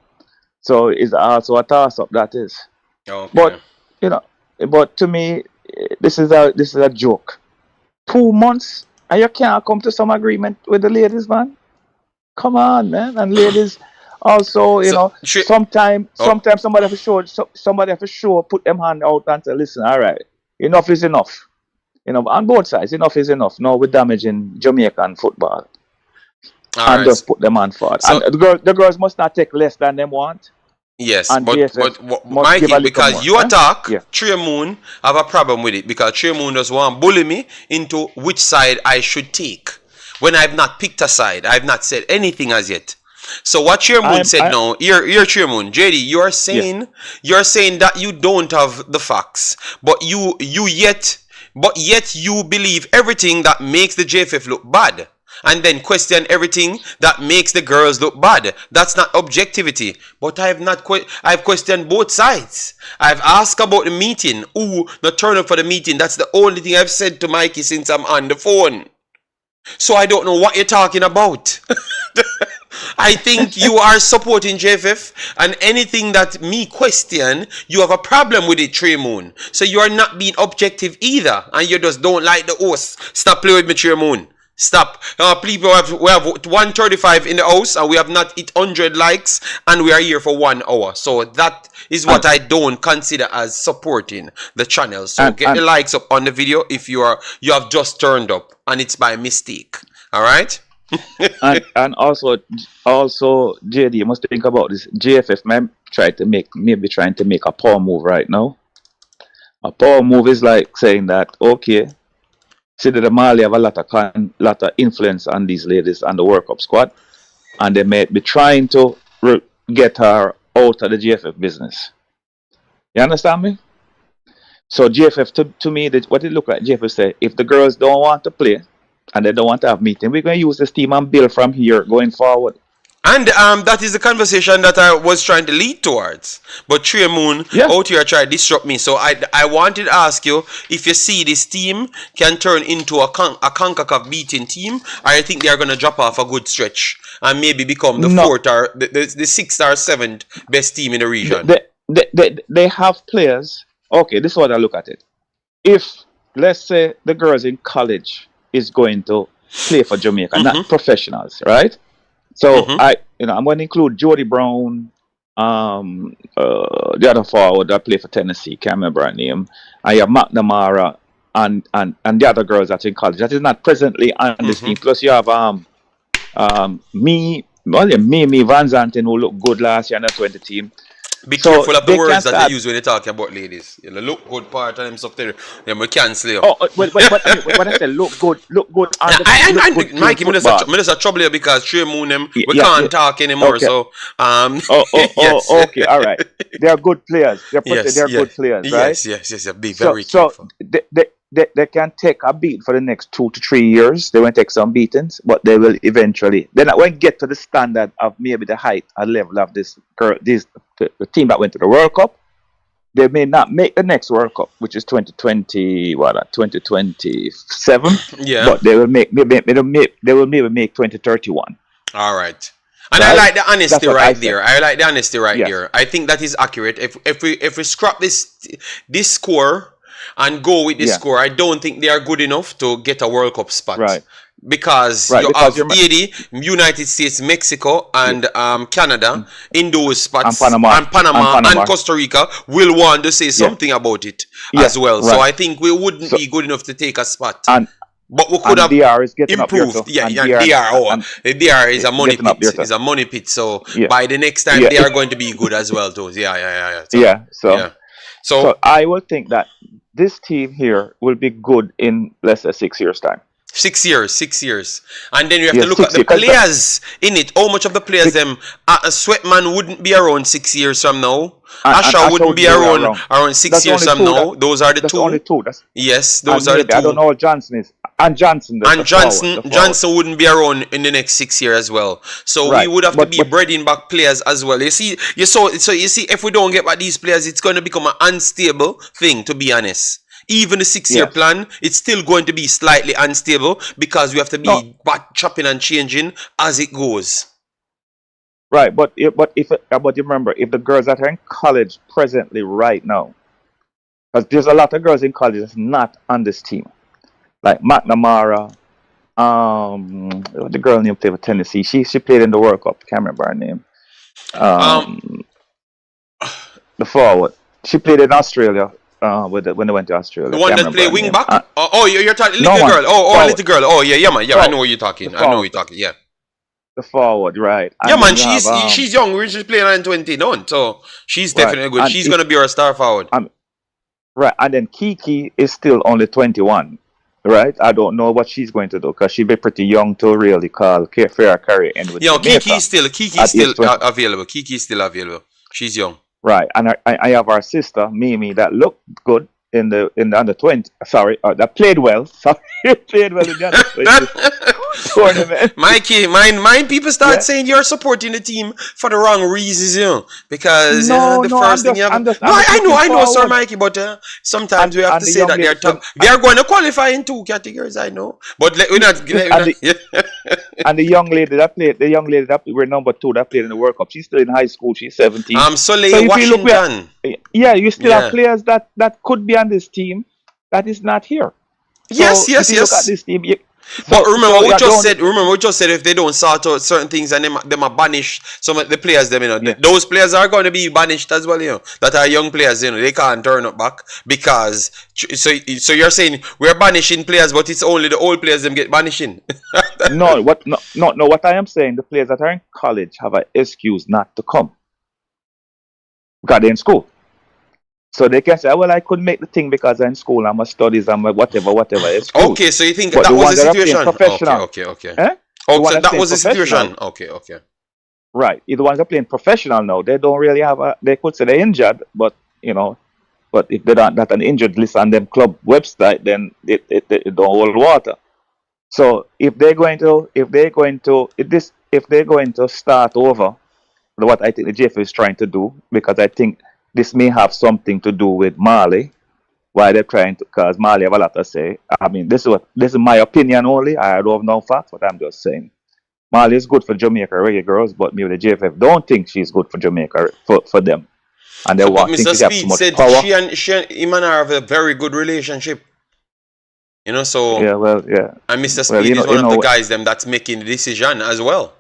So it's also a toss up, that is. Okay. But but to me, this is a joke. 2 months and you can't come to some agreement with the ladies, man. Come on, man. And ladies, also, So, oh, sometimes somebody have to show, put them hand out and say, listen, all right, enough is enough. On both sides, enough is enough. No, we're damaging Jamaican football. all And right. just put them on forward. And So, the girls must not take less than them want. yes, And but JFF must give Mikey, a little because more. you attack Yeah. Trey Moon, I have a problem with it because Trey Moon does want to bully me into which side I should take when I've not picked a side. I've not said anything as yet. So what Trey Moon I'm said I now, you're Trey Moon, JD, Yeah. you're saying that you don't have the facts, but yet you believe everything that makes the JFF look bad. And then question everything that makes the girls look bad. That's not objectivity. But I have not. I've questioned both sides. I've asked about the meeting. Who not turn up for the meeting? That's the only thing I've said to Mikey since I'm on the phone. So I don't know what you're talking about. I think you are supporting JFF, and anything that me question, you have a problem with it, Trey Moon. So you are not being objective either, and you just don't like the host. Stop playing with me, Trey Moon. Stop. Please, we have 135 in the house, and we have not hit 100 likes, and we are here for 1 hour. So that is what And I don't consider as supporting the channel. So and get the and likes up on the video if you have just turned up, and it's by mistake. All right. and also JD, you must think about this. JFF maybe trying to make a power move right now. A power move is like saying that, okay, see that the Mali have a lot of influence on these ladies and the World Cup squad, and they may be trying to get her out of the JFF business. You understand me? So JFF, to me, what it look like, JFF say, if the girls don't want to play and they don't want to have meeting, we're going to use this team and build from here going forward. And that is the conversation that I was trying to lead towards. But Trey Moon Yeah. out here tried to disrupt me. So I wanted to ask you if you see this team can turn into a Concacaf beating team, or I think they are going to drop off a good stretch and maybe become the No, fourth or the sixth or seventh best team in the region. they have players. Okay, this is what I look at it. If, let's say, the girls in college is going to play for Jamaica, not professionals, right? So Mm-hmm. I'm going to include Jody Brown, the other forward that play for Tennessee, can't remember her name. I have McNamara and the other girls that's in college that is not presently on this team. Plus you have Mimi Van Zanten, who looked good last year on the 20 team. Be So careful of the they can words that start. you use when you're talking about ladies. You know, look good part and them stuff there. Then we cancel you. Oh, but I mean, when I say look good on the look good playing Mikey, me football. just a trouble here because Trey Moon them we Yeah, can't talk anymore. okay. So yes, Okay, all right. They are good players. yes, They're yeah, good players, right? yes. Be So very careful. they can take a beat for the next 2 to 3 years. They will take some beatings, but they will eventually. They're not going to get to the standard of maybe the height and level of the team that went to the World Cup. They may not make the next World Cup, which is 2027. Yeah. But they will maybe make 2031. All right. And I Right? like the honesty That's what I right say. there. I like the honesty right Yes. there. I think that is accurate. If we scrap this score and go with this Yeah. score, I don't think they are good enough to get a World Cup spot. Right. Because Right. you Because have you're 80, United States, Mexico, and Canada in those spots, and Panama and Costa Rica will want to say something about it as well. So right. I think we wouldn't be good enough to take a spot. And But we could have DR is getting improved. up here too. Yeah, And DR is a money getting up pit. there too. It's a money pit. So Yeah. by the next time, Yeah. they are going to be good as well too. Yeah. So, Yeah. yeah. So I will think that this team here will be good in, let's say, 6 years' time. 6 years, and then you have Yeah, to look at 6 the years. players in it. How much of the players them? Sweatman wouldn't be around 6 years from now. And Asha wouldn't be around 6 That's years only from two. now. Those are the That's two. only two. Yes, those are the maybe, I don't two. know what Johnson is. And Johnson. And Johnson wouldn't be around in the next 6 years as well. So Right. we would have But- to be breeding back players as well. You see, you see, if we don't get back these players, it's going to become an unstable thing. To be honest, even the 6 year Yes. plan, it's still going to be slightly unstable because we have to be chopping and changing as it goes. Right, but you remember, if the girls that are in college presently right now, because there's a lot of girls in college that's not on this team, like McNamara, the girl named played for Tennessee. She played in the World Cup. Can't remember her name. Um, The forward. She played in Australia. When they went to the Australia. one Can't that remember play her wing name. back. Oh, you're talking No little man. girl. Oh, Forward. little girl. Oh, yeah, man. Yeah, I know what you're The talking. I know what forward. you're talking. Yeah. The forward, right? Yeah, And then man. you have She's young. We're just playing on 20, no? So she's right. definitely good. And She's if gonna be our star forward. right, and then Kiki is still only 21. Right? I don't know what she's going to do because she'd be pretty young to really call fair carry in with You know, Jamaica Kiki's at still age 20. available. Kiki's still available. She's young. Right, and I have our sister Mimi that looked good in the under 20. Sorry, that played well. Sorry, played well in the under 20 tournament. Mikey, mind people start Yeah. saying you're supporting the team for the wrong reasons, because No, the no, first thing you have. No, I'm just looking I know, Sir forward. Mikey, but sometimes we have And to the say young that they're lady, top. They are going to qualify in two categories, I know, but we're not. and the young lady that played, we're number 2 that played in the World Cup. She's still in high school. She's 17. So Soleil if you look, Washington. yeah, you still have Yeah. players that could be on this team that is not here. Yes, So if yes, you look at yes. this team, But remember so what we yeah, just don't said. Remember what we just said. If they don't sort out certain things and them are banished, some of the players, yeah. those players are going to be banished as well. That are young players. They can't turn up back because. So you're saying we're banishing players, but it's only the old players them get banishing. No, what I am saying, the players that are in college have an excuse not to come because they're in school. So they can say, well, I couldn't make the thing because I'm in school, I'm a studies, I'm a whatever excuse. Okay, so you think But that the was the ones that are playing situation? professional, Okay. eh? The Oh, one so that's that playing was the professional, situation. Okay. right? The ones that are playing professional now, they don't really have they could say they're injured, but but if they're not an injured list on them club website, then it don't hold water. So if they're going to start over, what I think the JFF is trying to do, because I think this may have something to do with Mali, why they're trying to, because Mali have a lot to say. I mean, this is my opinion only. I don't have no facts, but I'm just saying. Mali is good for Jamaica Reggae Girls, but maybe the JFF don't think she's good for Jamaica for them, and they So, but think Mr. she have too Speed much said power. she and him and her have a very good relationship. So Yeah, well, yeah, and Mr. well, Speed is one of the guys that's making the decision as well.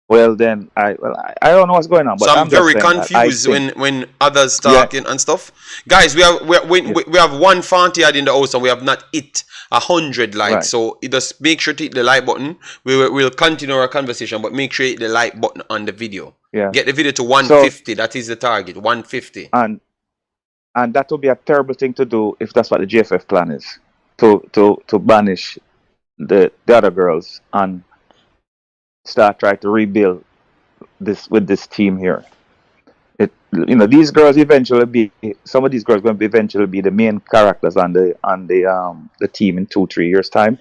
well then I don't know what's going on, So but I'm I'm just very saying that I confused think, when others yeah, talking and stuff. Guys, we have one Fanti ad in the house and we have not hit 100 likes. right, So just make sure to hit the like button. We'll continue our conversation, but make sure you hit the like button on the video. yeah. Get the video to So 150. That is the target. 150. and that would be a terrible thing to do if that's what the JFF plan is, to banish the other girls and start trying to rebuild this with this team here. These girls some of these girls going to eventually be the main characters on the team in 2-3 years time.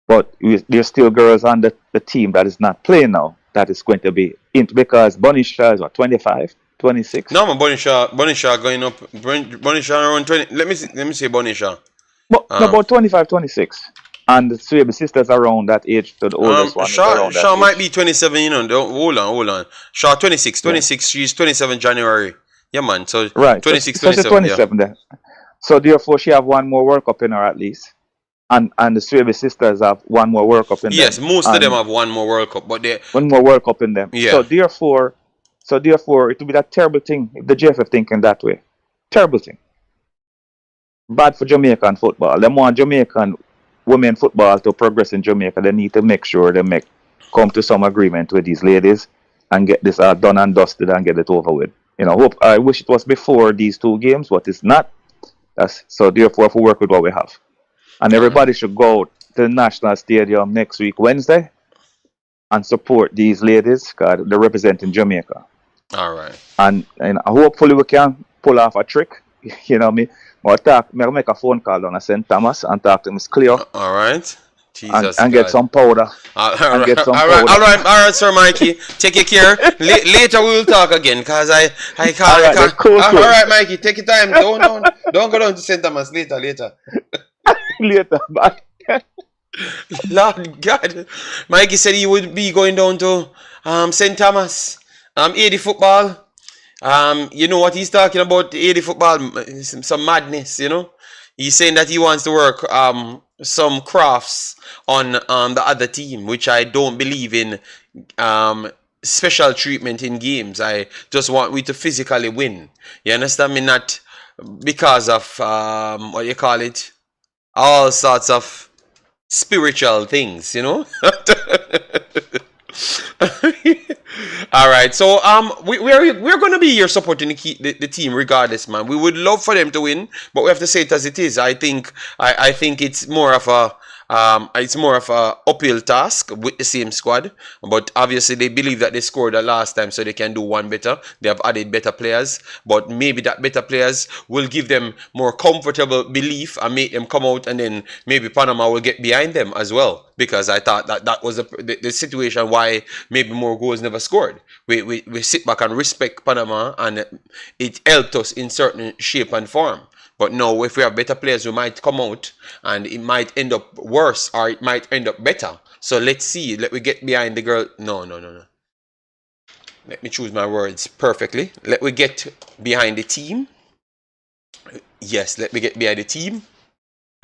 But there's still girls on the team that is not playing now that is going to be because Bunny Shaw is what, 25, 26. No, man, Bunny Shaw going up. Bunny Shaw around 20. Let me see Bunny Shaw. But no, about 25, 26. And the three of the sisters around that age, to the oldest one is around that Shaw might age. be 27, Hold on. Shaw 26, Yeah. 26. She's 27 January. Yeah, man. So Right. 26, So she's 27. Yeah. 27 then. So therefore she have one more World Cup in her at least. And the three of the sisters have one more World Cup in Yes, them. most of them And have one more World Cup, but they. one more World Cup in them. Yeah. So therefore it will be that terrible thing if the JFF thinking that way. Terrible thing. Bad for Jamaican football. They want Jamaican women football to progress in Jamaica. They need to make sure they come to some agreement with these ladies and get this done and dusted and get it over with. I wish it was before these 2 games, but it's not. So therefore we work with what we have. And everybody should go to the National Stadium next week, Wednesday, and support these ladies because they're representing Jamaica. All right. And hopefully we can pull off a trick. You know what I mean? I'll make a phone call down to St. Thomas and talk to Miss Cleo. All right. Jesus and get some powder. All right, Sir Mikey. Take your care. Later we will talk again because I can't. Cool. All right, Mikey. Take your time. Don't go down to St. Thomas. Later. Later, bye. Lord God. Mikey said he would be going down to St. Thomas. 80 football. You know what he's talking about? 80 football. Some madness, He's saying that he wants to work some crafts on the other team, which I don't believe in um, special treatment in games. I just want we to physically win. You understand me? Not because of what you call it, all sorts of spiritual things, you know. All right, so we're gonna be here supporting the team regardless, man. We would love for them to win, but we have to say it as it is. I think it's more of a uphill task with the same squad, but obviously they believe that they scored the last time, so they can do one better. They have added better players, but maybe that better players will give them more comfortable belief and make them come out, and then maybe Panama will get behind them as well. Because I thought that was the situation why maybe more goals never scored. We sit back and respect Panama, and it helped us in certain shape and form. But no, if we have better players, we might come out and it might end up worse or it might end up better. So let's see. Let me get behind the girl. No, no, no, no. Let me choose my words perfectly. Let me get behind the team. Yes, let me get behind the team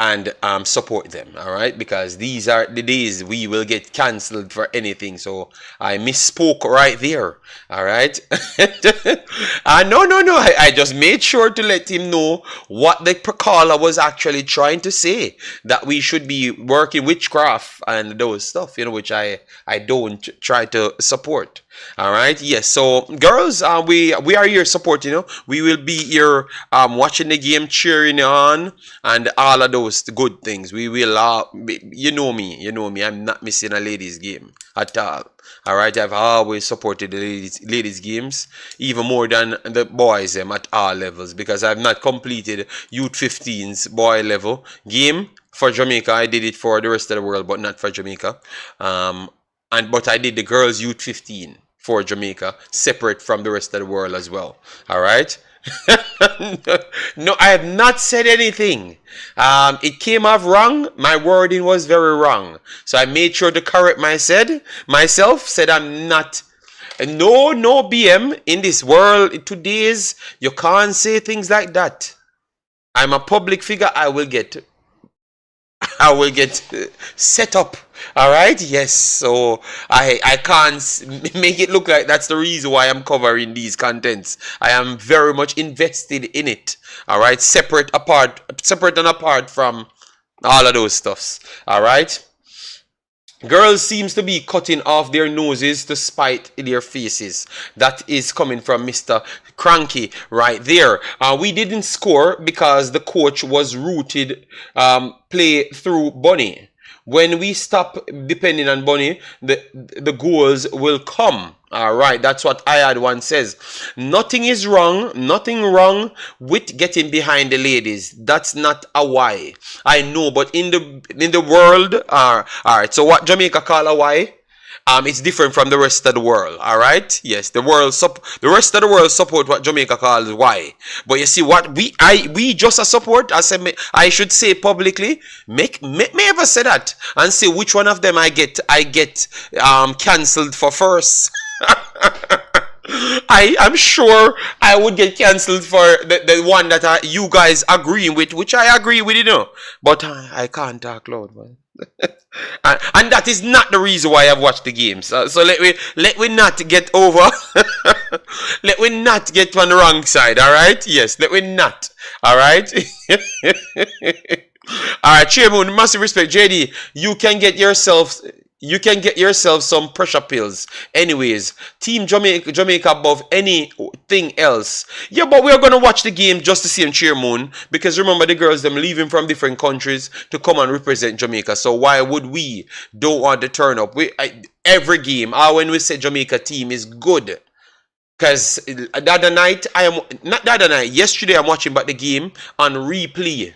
and support them, all right, because these are the days we will get cancelled for anything. So I misspoke right there, all right. No, I just made sure to let him know what the caller was actually trying to say, that we should be working witchcraft and those stuff, you know, which I don't try to support. All right, yes. So, girls, we are here supporting you. We will be here watching the game, cheering on, and all of those good things. We will, you know me. I'm not missing a ladies game at all. All right, I've always supported the ladies games even more than the boys at all levels, because I've not completed youth 15's boy level game for Jamaica. I did it for the rest of the world, but not for Jamaica. But I did the girls youth 15 for Jamaica, separate from the rest of the world as well. All right. No, I have not said anything. It came off wrong. My wording was very wrong, so I made sure to correct myself. Said I'm not. No BM in this world. Today's you can't say things like that. I'm a public figure. I will get set up. All right. Yes. So I can't make it look like that's the reason why I'm covering these contents. I am very much invested in it. All right. Separate and apart from all of those stuffs. All right. Girls seems to be cutting off their noses to spite their faces. That is coming from Mr. Cranky right there. We didn't score because the coach was rooted play through Bunny. When we stop depending on Bunny, the goals will come. All right, that's what I had one says. Nothing wrong with getting behind the ladies. That's not a why. I know, but in the world, all right. So what Jamaica call a why? It's different from the rest of the world. All right. Yes, the rest of the world support what Jamaica calls why. But you see what we just a support. I should say publicly. Make me ever say that and say which one of them I get cancelled for first. I'm sure I would get cancelled for the one that you guys agreeing with, which I agree with, you know. But I can't talk loud, man. And that is not the reason why I've watched the games. So let we not get over. Let we not get on the wrong side. All right. Yes. Let we not. All right. All right, Chairman, massive respect. JD, you can get yourself some pressure pills. Anyways, Team Jamaica above anything else. Yeah, but we're gonna watch the game just to see him, Chairman, because remember the girls them leaving from different countries to come and represent Jamaica. So why would we don't want to turn up? Every game, when we say Jamaica team is good. Because yesterday I'm watching back the game on replay.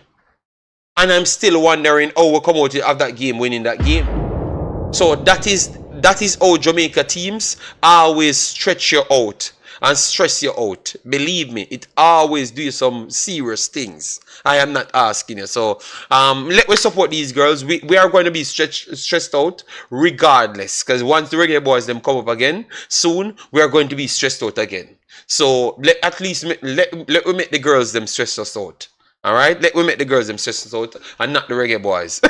And I'm still wondering how we come out of that game winning that game. So that is how Jamaica teams always stretch you out and stress you out. Believe me, it always do some serious things. I am not asking you. So let me support these girls. We are going to be stressed out regardless. Because once the Reggae Boys them come up again soon, we are going to be stressed out again. So let me make the girls them stress us out. All right, let we make the girls them stress us out and not the reggae boys.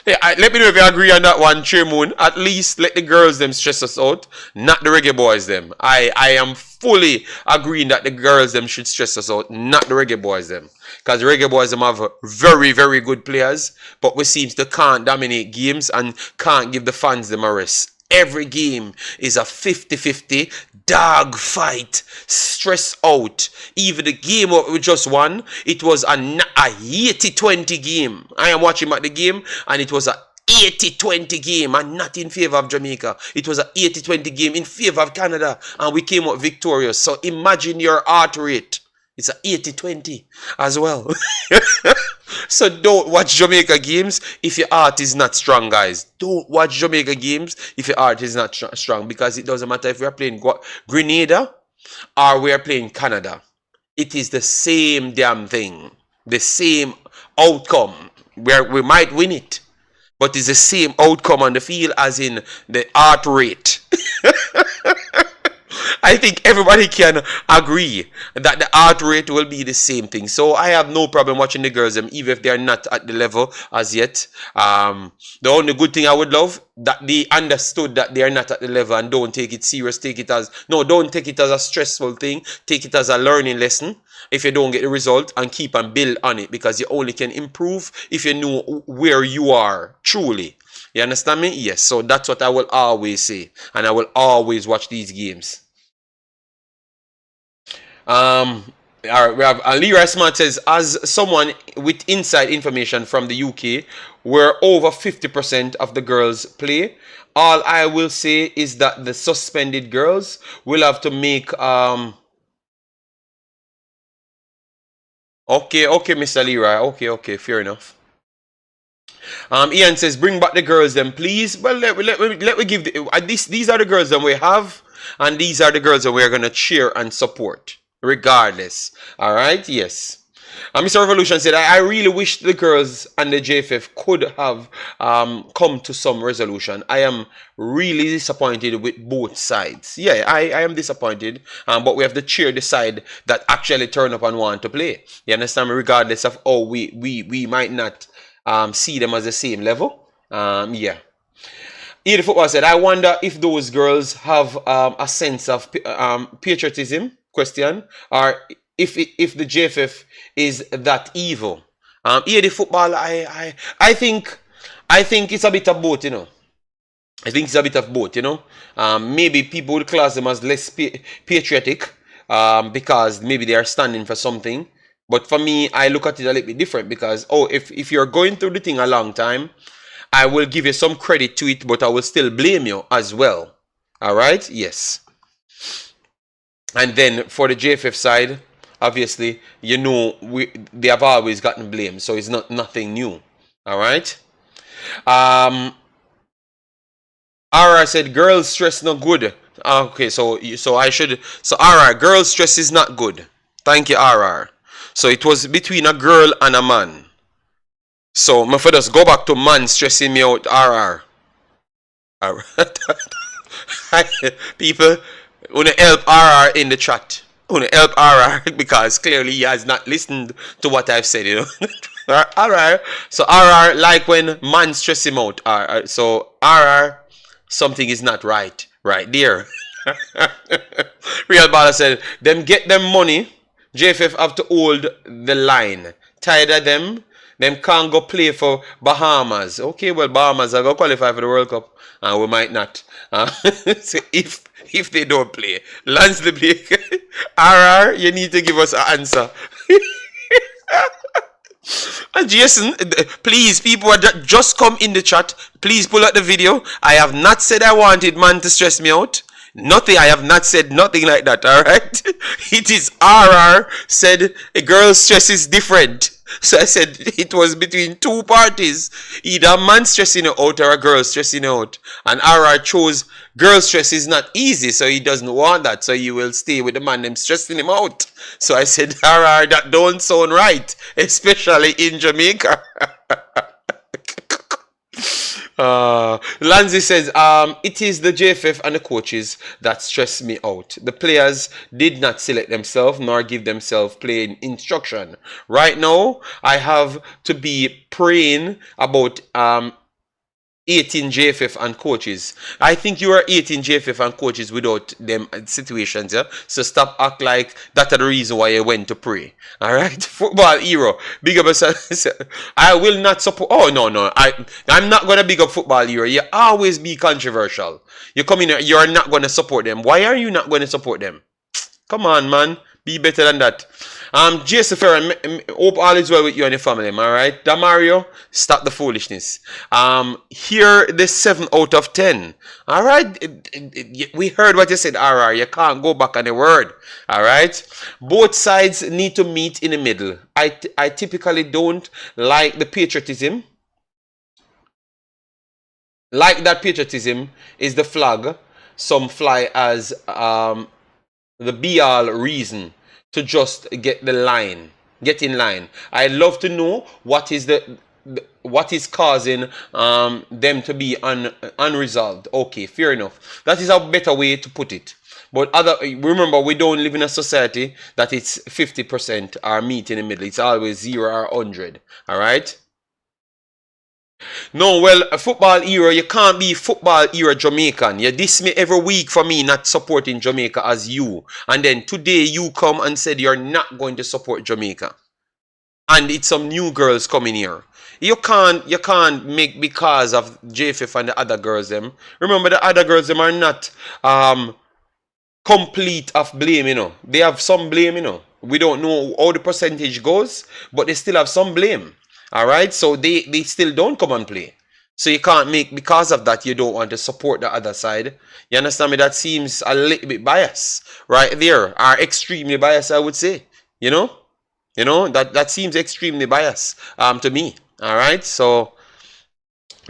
Yeah, let me know if you agree on that one, Che Moon. At least let the girls them stress us out, not the reggae boys them. I am fully agreeing that the girls them should stress us out, not the reggae boys them. Because the reggae boys them have very, very good players, but we seems to can't dominate games and can't give the fans them a rest. Every game is a 50-50 dog fight, stress out. Even the game we just won, it was a 80-20 game. I am watching at the game and it was a 80-20 game and not in favor of Jamaica. It was a 80-20 game in favor of Canada and we came up victorious. So imagine your heart rate. It's a 80-20 as well. So don't watch Jamaica games if your heart is not strong, guys. Don't watch Jamaica games if your heart is not strong, because it doesn't matter if we are playing Grenada or we are playing Canada. It is the same damn thing. The same outcome. Where we might win it, but it's the same outcome on the field as in the heart rate. I think everybody can agree that the heart rate will be the same thing. So I have no problem watching the girls, even if they are not at the level as yet. The only good thing I would love, that they understood that they are not at the level and don't take it serious. Don't take it as a stressful thing. Take it as a learning lesson. If you don't get the result, and keep and build on it, because you only can improve if you know where you are truly. You understand me? Yes. So that's what I will always say, and I will always watch these games. All right, we have Leroy Smart says, as someone with inside information from the UK, where over 50% of the girls play, all I will say is that the suspended girls will have to make okay, Mr. Leroy. Okay, fair enough. Ian says, bring back the girls then, please. Well, let me give these are the girls that we have, and these are the girls that we're gonna cheer and support regardless. All right, yes. Mr. Revolution said, I really wish the girls and the JFF could have come to some resolution. I am really disappointed with both sides. Yeah, I am disappointed, but we have to cheer the side that actually turn up and want to play. You understand me? Regardless of we might not see them as the same level. Yeah. Here the football said, I wonder if those girls have a sense of patriotism, question, or if the JFF is that evil. Here the football, I think it's a bit of both, you know. I think it's a bit of both, you know. Maybe people would class them as less patriotic because maybe they are standing for something. But for me, I look at it a little bit different, because, if you're going through the thing a long time, I will give you some credit to it, but I will still blame you as well. All right? Yes. And then for the JFF side, obviously, you know, they have always gotten blamed, so it's nothing new. All right? RR said, girls stress no good. Okay, so RR, girls stress is not good. Thank you, RR. So it was between a girl and a man. So my just go back to man stressing me out, RR. People, wanna help RR in the chat. Wanna help RR because clearly he has not listened to what I've said, you know. RR. So RR, like when man stress him out. RR. So RR, something is not right there. Real Baller said, them get them money. JFF have to hold the line. Tired of them can't go play for Bahamas. Okay, well, Bahamas are going to qualify for the World Cup, and we might not. So if they don't play, Lance the Blake, RR, you need to give us an answer. And Jason, please, people that just come in the chat, please pull out the video. I have not said I wanted man to stress me out. Nothing. I have not said nothing like that. All right. It is RR said a girl's stress is different. So I said it was between two parties, either a man stressing you out or a girl stressing you out. And RR chose girl stress is not easy, so he doesn't want that. So he will stay with the man them stressing him out. So I said, RR, that don't sound right, especially in Jamaica. Lanzi says, it is the JFF and the coaches that stress me out. The players did not select themselves nor give themselves playing instruction. Right now, I have to be praying about 18 JFF and coaches. I think you are 18 JFF and coaches without them situations, yeah? So stop act like that's the reason why I went to pray. Alright? Football hero. Big up yourself. I will not support. Oh, no, no. I'm not going to big up football hero. You always be controversial. You come in here, you're not going to support them. Why are you not going to support them? Come on, man. Be better than that. JFF, hope all is well with you and your family, alright? Damario, stop the foolishness. Here, the 7 out of 10. Alright? We heard what you said, RR. You can't go back on the word. Alright? Both sides need to meet in the middle. I typically don't like the patriotism. Like that patriotism is the flag. Some fly as the be-all reason to just get in line. I'd love to know what is what is causing them to be unresolved. Okay, fair enough. That is a better way to put it. But remember, we don't live in a society that it's 50% or meet in the middle. It's always 0 or 100. All right. No, well, a football era, you can't be football era Jamaican. You diss me every week for me not supporting Jamaica as you. And then today you come and said you're not going to support Jamaica. And it's some new girls coming here. You can't make because of JFF and the other girls them. Remember, the other girls them are not complete of blame, you know. They have some blame, you know. We don't know how the percentage goes, but they still have some blame. Alright, so they still don't come and play. So you can't make, because of that, you don't want to support the other side. You understand me? That seems a little bit biased. Right there. Are extremely biased, I would say. You know? That seems extremely biased to me. Alright, so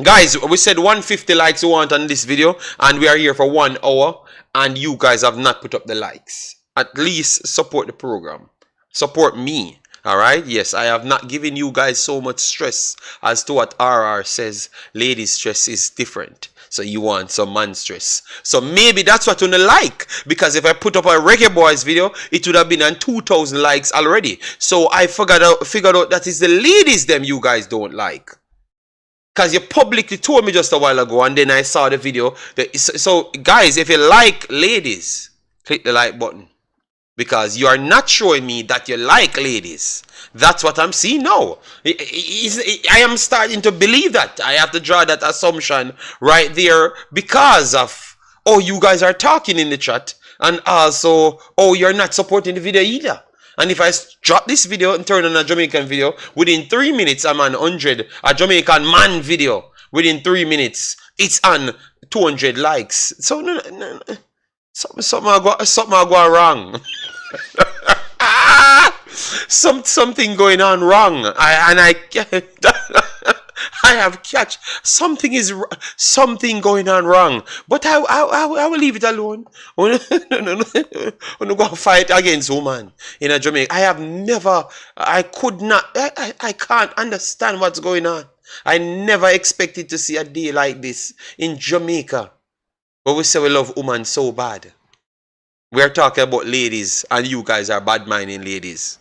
guys, we said 150 likes we want on this video, and we are here for 1 hour, and you guys have not put up the likes. At least support the program. Support me. Alright, yes, I have not given you guys so much stress as to what RR says. Ladies' stress is different. So you want some man stress. So maybe that's what you like. Because if I put up a Reggae Boys video, it would have been on 2,000 likes already. So I figured out that is the ladies them you guys don't like. Because you publicly told me just a while ago, and then I saw the video. So guys, if you like ladies, click the like button. Because you are not showing me that you like ladies. That's what I'm seeing now. I am starting to believe that. I have to draw that assumption right there because of, oh, you guys are talking in the chat. And also, oh, you're not supporting the video either. And if I drop this video and turn on a Jamaican video, within 3 minutes, I'm on 100. A Jamaican man video, within 3 minutes, it's on 200 likes. So, no. Something I go wrong. Something going on wrong. I have catch something going on wrong. But I will leave it alone. No. I'm go fight against woman in a Jamaica. I can't understand what's going on. I never expected to see a day like this in Jamaica. But we say we love women so bad. We're talking about ladies, and you guys are bad-minding ladies.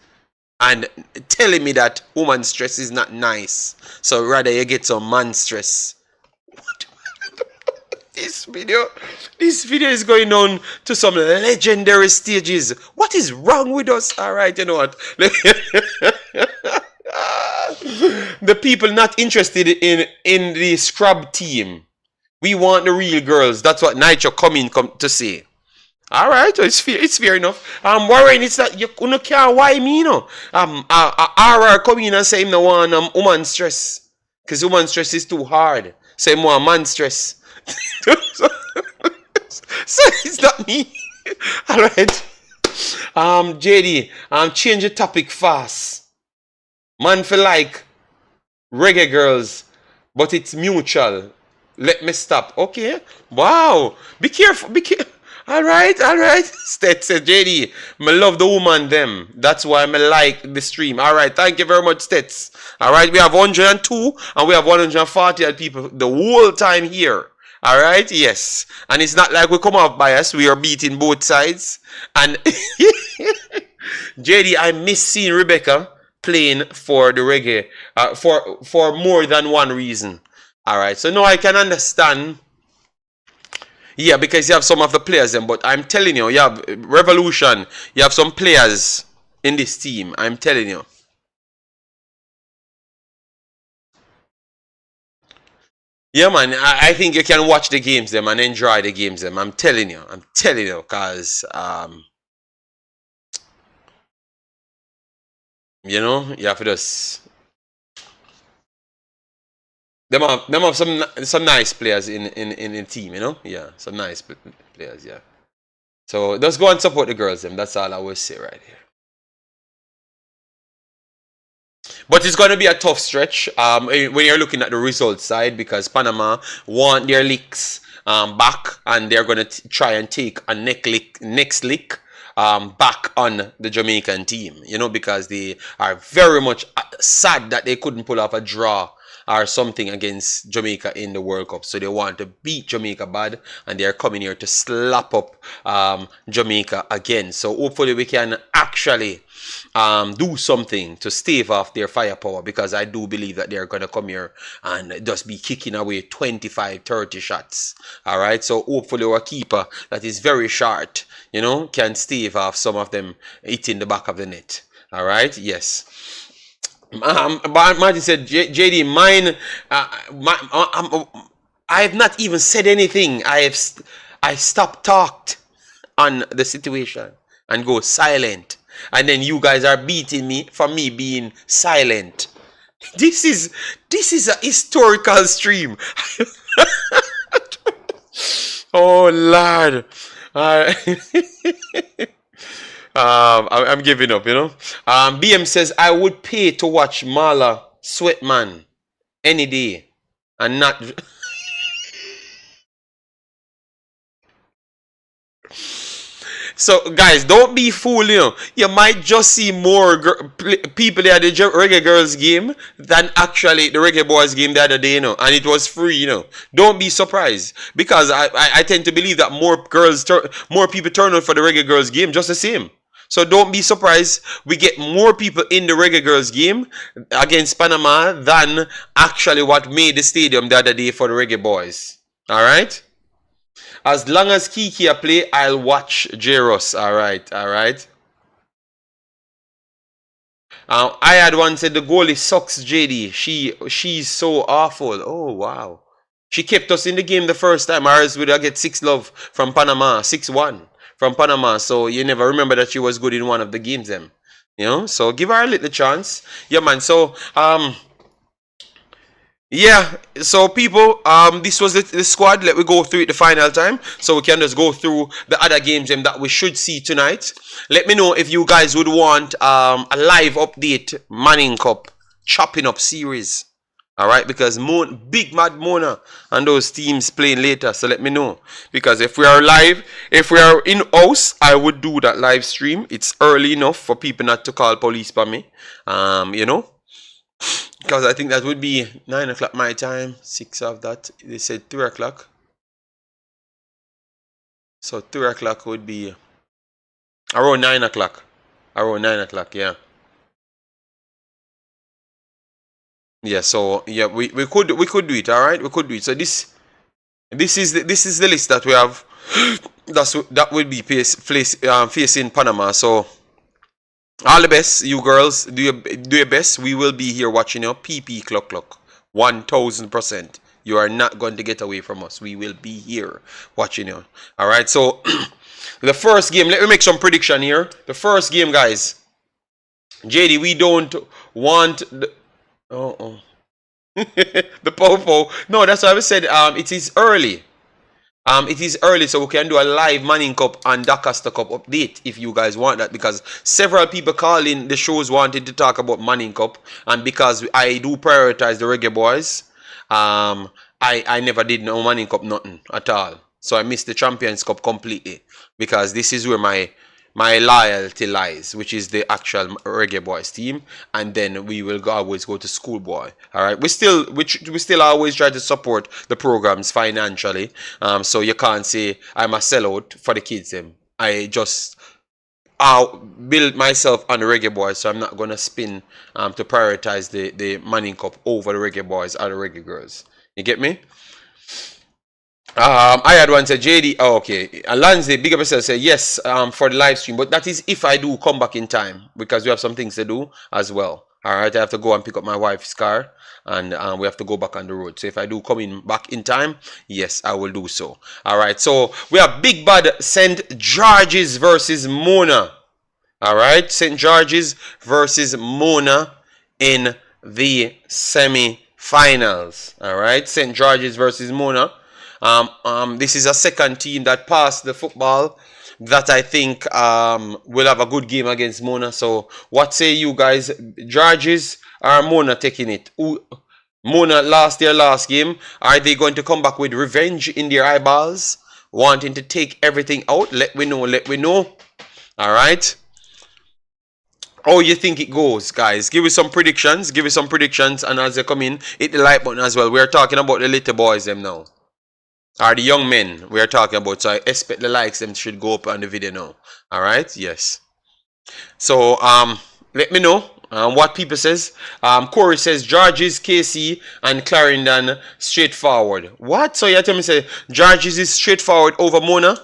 And telling me that woman stress is not nice. So rather you get some man stress. What? This video is going on to some legendary stages. What is wrong with us? Alright, you know what? The people not interested in the scrub team. We want the real girls. That's what Nitro come to say. Alright, it's fair enough. I'm worrying it's that you don't care why me, you know. RR come in and say him no want woman stress. Because woman stress is too hard. Say him want man stress. So it's not me. Alright. JD, change the topic fast. Man feel like Reggae Girlz, but it's mutual. Let me stop. Okay. Wow. Be careful. All right. Stet said, JD, me love the woman them. That's why me like the stream. All right, thank you very much, Stets. All right, we have 102 and we have 140 people the whole time here. All right, yes. And it's not like we come off bias. We are beating both sides. And JD, I miss seeing Rebecca playing for the reggae for more than one reason. All right, so now I can understand. Yeah, because you have some of the players then, but I'm telling you, you have Revolution, you have some players in this team. I'm telling you. Yeah, man, I think you can watch the games them and enjoy the games them. I'm telling you. I'm telling you, because you know, you have to just them have some nice players in the team, you know? Yeah, some nice players, yeah. So just go and support the girls them. That's all I will say right here. But it's going to be a tough stretch when you're looking at the result side, because Panama want their licks back, and they're going to try and take a next lick back on the Jamaican team, you know, because they are very much sad that they couldn't pull off a draw or something against Jamaica in the World Cup. So they want to beat Jamaica bad, and they're coming here to slap up Jamaica again. So hopefully we can actually do something to stave off their firepower, because I do believe that they're going to come here and just be kicking away 25, 30 shots. All right. So hopefully our keeper that is very short, you know, can stave off some of them hitting the back of the net. All right. Yes. Martin said, JD, mine, I have not even said anything. I stopped talked on the situation and go silent. And then you guys are beating me for me being silent. This is a historical stream. Oh Lord. I'm giving up, you know. BM says, I would pay to watch Marla Sweatman any day and not. So, guys, don't be fooled, you know. You might just see more people at the Reggae Girls game than actually the Reggae Boys game the other day, you know. And it was free, you know. Don't be surprised. Because I tend to believe that more people turn out for the Reggae Girls game just the same. So don't be surprised we get more people in the Reggae Girls game against Panama than actually what made the stadium the other day for the Reggae Boys. Alright? As long as Kiki play, I'll watch J-Ross. Alright, alright. I had one said the goalie sucks, JD. She's so awful. Oh, wow. She kept us in the game the first time. Or else we'd get 6-0 from Panama. 6-1 from Panama. So you never remember that she was good in one of the games then. You know? So give her a little chance. Yeah, man. So, yeah, so people, this was the squad. Let me go through it the final time, so we can just go through the other games that we should see tonight. Let me know if you guys would want a live update Manning Cup chopping up series. Alright, because Big Mad Mona and those teams playing later, so let me know. Because if we are live, if we are in house, I would do that live stream. It's early enough for people not to call police for me. You know. Because I think that would be 9 o'clock my time, 6 of that. They said 3 o'clock. So 3 o'clock would be around 9 o'clock. Around 9 o'clock, yeah. Yeah, so yeah, we could do it, alright? We could do it. So this is the list that we have. That would be facing Panama. So all the best, you girls. Do your best. We will be here watching your PP clock. 1000%. You are not going to get away from us. We will be here watching you. All right. So the first game. Let me make some prediction here. The first game, guys. JD, we don't want the the popo. No, that's why I said. It is early. It is early, so we can do a live Manning Cup and Dacosta Cup update if you guys want that, because several people calling the shows wanted to talk about Manning Cup, and because I do prioritize the Reggae Boys, I never did no Manning Cup nothing at all. So I missed the Champions Cup completely because this is where my loyalty lies, which is the actual Reggae Boys team, and then we will always go to Schoolboy. All right, we still always try to support the programs financially. So you can't say I'm a sellout for the kids. Them, I just build myself on the Reggae Boys, so I'm not gonna spin to prioritize the Manning Cup over the Reggae Boys or the Reggae Girls. You get me? I had one say JD. Oh, okay. Alonzi, big up yourself. Say yes. For the live stream, but that is if I do come back in time because we have some things to do as well. All right, I have to go and pick up my wife's car, and we have to go back on the road. So if I do come in back in time, yes, I will do so. All right. So we have Big Bad St. George's versus Mona. All right, St. George's versus Mona in the semi-finals. All right, St. George's versus Mona. This is a second team that passed the football that I think will have a good game against Mona. So what say you guys? George's or Mona taking it? Mona lost their last game. Are they going to come back with revenge in their eyeballs? Wanting to take everything out? Let me know. Let me know. All right. How you think it goes, guys? Give me some predictions. Give me some predictions. And as they come in, hit the like button as well. We're talking about the little boys them now. Are the young men we are talking about. So I expect the likes them should go up on the video now. Alright? Yes. So let me know what people says. Corey says George's, KC, and Clarendon straightforward. What? So you tell me say George's is straightforward over Mona?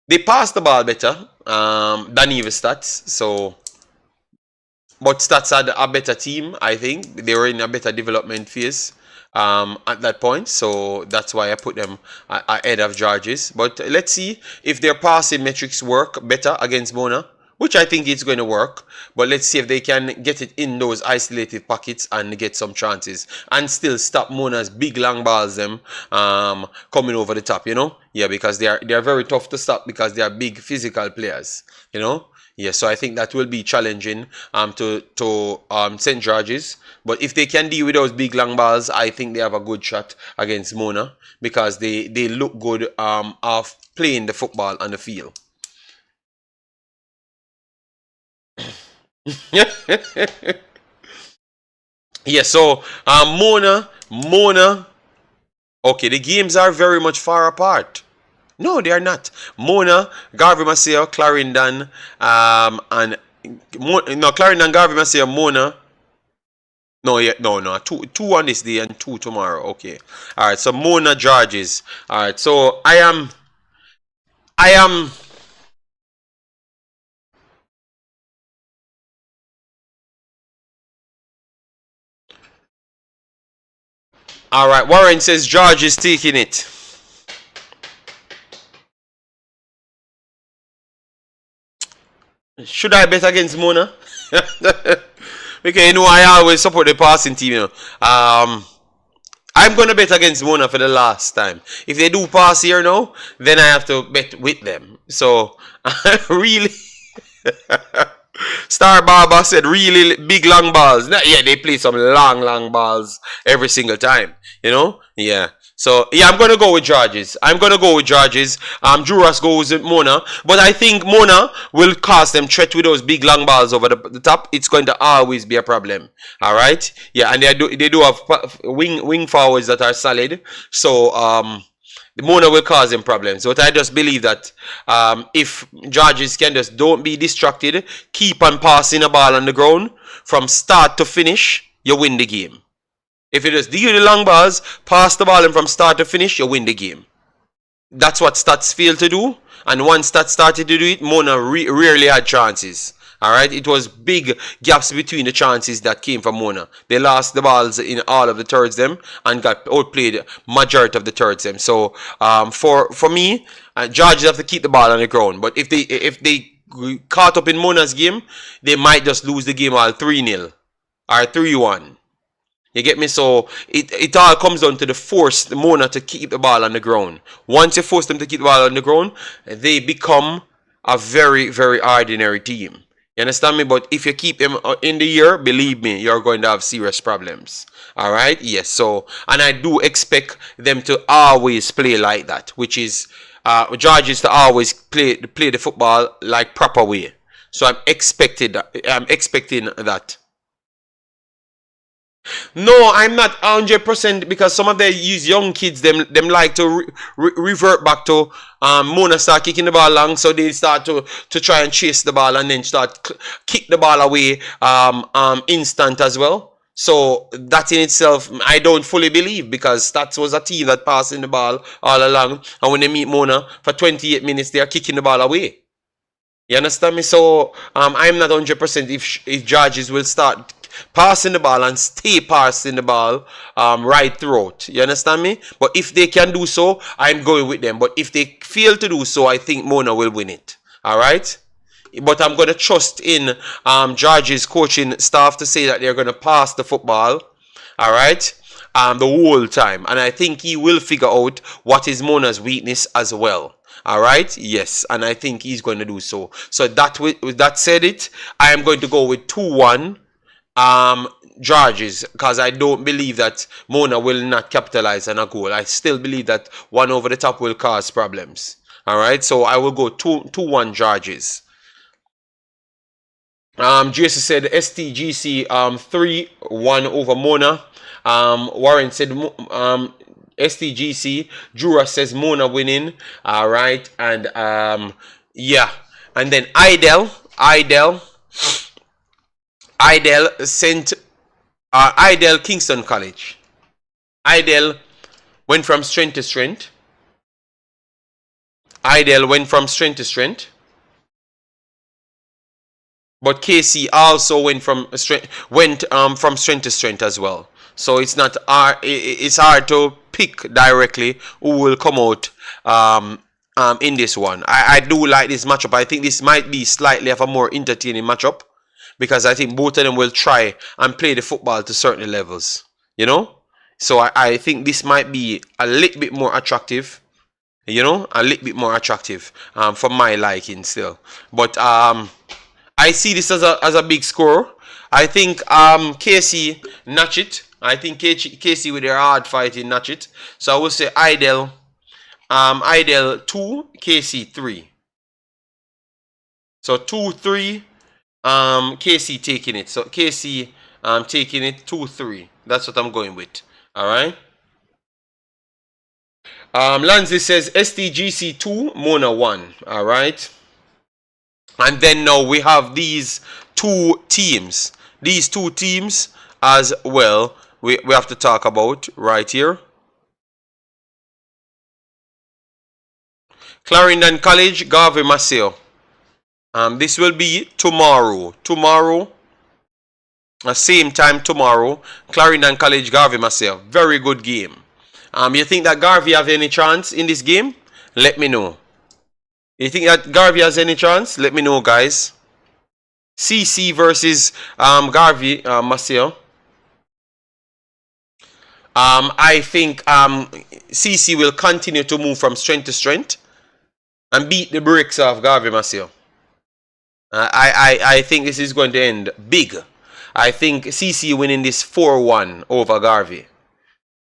They passed the ball better than even Stats. So but Stats had a better team, I think. They were in a better development phase at that point. So that's why I put them ahead of George's. But let's see if their passing metrics work better against Mona, which I think it's going to work. But let's see if they can get it in those isolated pockets and get some chances and still stop Mona's big long balls them coming over the top, you know? Yeah, because they are very tough to stop because they are big physical players, you know? Yeah, so I think that will be challenging to St. George's. But if they can deal with those big long balls, I think they have a good shot against Mona because they look good of playing the football on the field. Yeah, so Mona. Okay, the games are very much far apart. No, they are not. Mona, Garvey Maceo, Clarendon, and Clarendon, Garvey Maceo, Mona. No, yeah, no. Two on this day and 2 tomorrow. Okay. All right. So Mona George's. All right. So I am. All right. Warren says George is taking it. Should I bet against Mona? Because you know I always support the passing team. You know. I'm gonna bet against Mona for the last time. If they do pass here now, then I have to bet with them. So really, Star Barber said really big long balls. Yeah, they play some long balls every single time. You know, yeah. So yeah, I'm gonna go with George's. Juras goes with Mona, but I think Mona will cause them threat with those big long balls over the top. It's going to always be a problem. All right, yeah, and they do have wing forwards that are solid. So the Mona will cause them problems. But I just believe that if George's can just don't be distracted, keep on passing the ball on the ground from start to finish, you win the game. If you just deal the long balls, pass the ball and from start to finish, you win the game. That's what Stats failed to do. And once Stats started to do it, Mona rarely had chances. Alright, it was big gaps between the chances that came from Mona. They lost the balls in all of the thirds them and got outplayed majority of the thirds them. So for me, George have to keep the ball on the ground. But if they caught up in Mona's game, they might just lose the game all 3-0 or 3-1. You get me? So it all comes down to the force Mona to keep the ball on the ground. Once you force them to keep the ball on the ground, they become a very, very ordinary team. You understand me? But if you keep him in the year, believe me, you're going to have serious problems. All right? Yes. So, and I do expect them to always play like that, which is George to always play the football like proper way. So I'm expecting that. No, I'm not 100% because some of the use young kids them like to revert back to Mona start kicking the ball long, so they start to try and chase the ball and then start kick the ball away instant as well. So that in itself I don't fully believe, because that was a team that passing the ball all along, and when they meet Mona for 28 minutes they are kicking the ball away. You understand me? So I'm not 100% if Georges will start passing the ball and stay passing the ball right throughout. You understand me? But if they can do so, I'm going with them. But if they fail to do so, I think Mona will win it. All right? But I'm going to trust in George's coaching staff to say that they're going to pass the football. All right? The whole time. And I think he will figure out what is Mona's weakness as well. All right, yes, and I think he's going to do so. So that said, I am going to go with 2-1 Georges, because I don't believe that Mona will not capitalize on a goal. I still believe that one over the top will cause problems. All right, so I will go 2-1 Georges. Jason said STGC 3-1 over Mona. Warren said STGC. Jura says Mona winning. All right, and yeah, and then Idel sent Idel Kingston College. Idel went from strength to strength. Idel went from strength to strength. But KC also went from strength to strength as well. So it's not it's hard to pick directly who will come out in this one. I do like this matchup. I think this might be slightly of a more entertaining matchup, because I think both of them will try and play the football to certain levels. You know? So I think this might be a little bit more attractive. You know? A little bit more attractive for my liking still. But I see this as a big score. I think KC notch it. I think KC with their hard fighting notch it. So I will say Idel 2, KC 3. So 2-3, KC taking it. So KC taking it 2-3. That's what I'm going with. Alright. Lansley says STGC 2, Mona 1. Alright. And then now we have these two teams. These two teams as well we have to talk about right here. Clarendon College, Garvey Maceo. This will be tomorrow. Same time tomorrow. Clarendon College, Garvey Maceo. Very good game. You think that Garvey have any chance in this game? Let me know. You think that Garvey has any chance? Let me know, guys. CC versus Garvey Maceo. I think CC will continue to move from strength to strength and beat the bricks off Garvey Maceo. I think this is going to end big. I think CC winning this 4-1 over Garvey.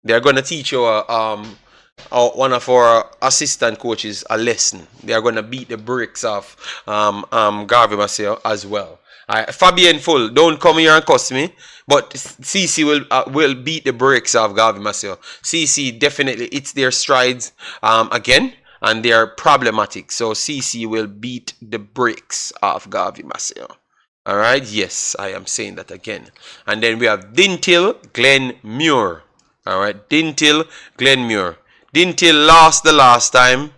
They're going to teach you one of our assistant coaches a lesson. They are going to beat the bricks off Garvey Maceo as well. Fabian Full, don't come here and cuss me, but CC will beat the bricks off Garvey Maceo. CC definitely, it's their strides again, and they are problematic. So CC will beat the bricks off Garvey Maceo. All right, yes, I am saying that again. And then we have Dintil Glenmuir. All right, Dintil Glenmuir. Dintil lost the last time.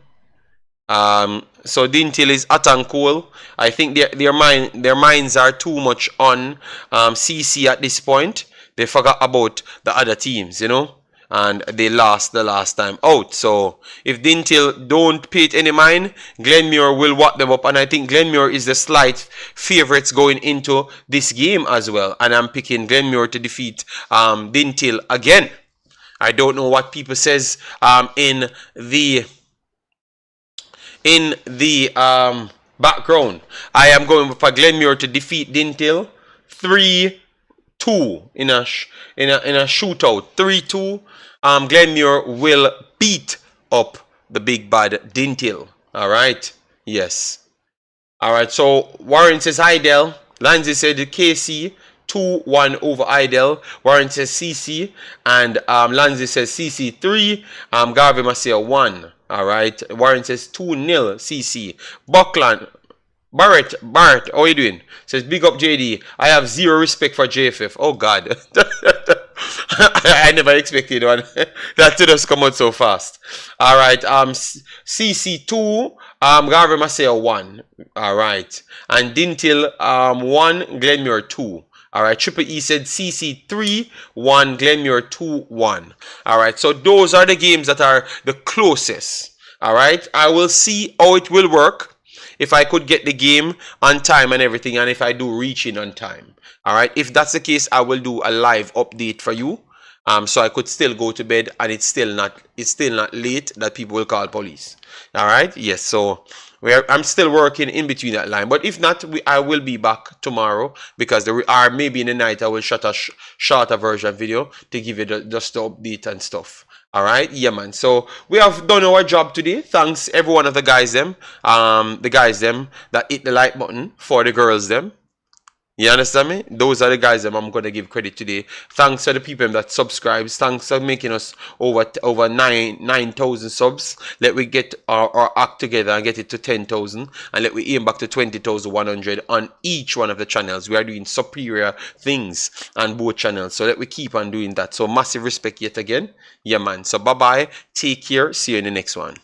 So Dintil is hot and cool. I think their minds are too much on CC at this point. They forgot about the other teams, you know, and they lost the last time out. So if Dintil don't pay it any mind, Glenmuir will walk them up, and I think Glenmuir is the slight favorites going into this game as well. And I'm picking Glenmuir to defeat Dintil again. I don't know what people says in the Background. I am going for Glenmuir to defeat Dintil 3-2 in a shootout. 3-2. Glenmuir will beat up the big bad Dintil. All right. Yes. All right. So Warren says Idel. Lanzi said KC 2-1 over Idel. Warren says CC, and Lanzi says CC 3. Garvey Masia 1. All right. Warren says 2-0 CC. Buckland. Barrett, how are you doing? Says, big up JD. I have zero respect for JFF. Oh God. I never expected one. That to just come out so fast. All right. CC2, Garvey Maseo 1. All right. And Dintil 1, Glenmuir 2. All right. Triple E said CC 3, 1, Glenmuir 2, 1. All right. So those are the games that are the closest. All right. I will see how it will work if I could get the game on time and everything, and if I do reach in on time. All right. If that's the case, I will do a live update for you. So I could still go to bed, and it's still not late that people will call police. All right. Yes. So I'm still working in between that line, but if not, I will be back tomorrow, because there are maybe in the night I will shot a shorter version video to give you just the update and stuff. All right, yeah, man. So we have done our job today. Thanks every one of the guys them, that hit the like button for the girls them. You understand me? Those are the guys that I'm gonna give credit today. Thanks to the people that subscribes. Thanks for making us over 9,000 subs. Let we get our act together and get it to 10,000, and let we aim back to 20,100 on each one of the channels. We are doing superior things on both channels, so let we keep on doing that. So massive respect yet again. Yeah, man. So bye bye. Take care. See you in the next one.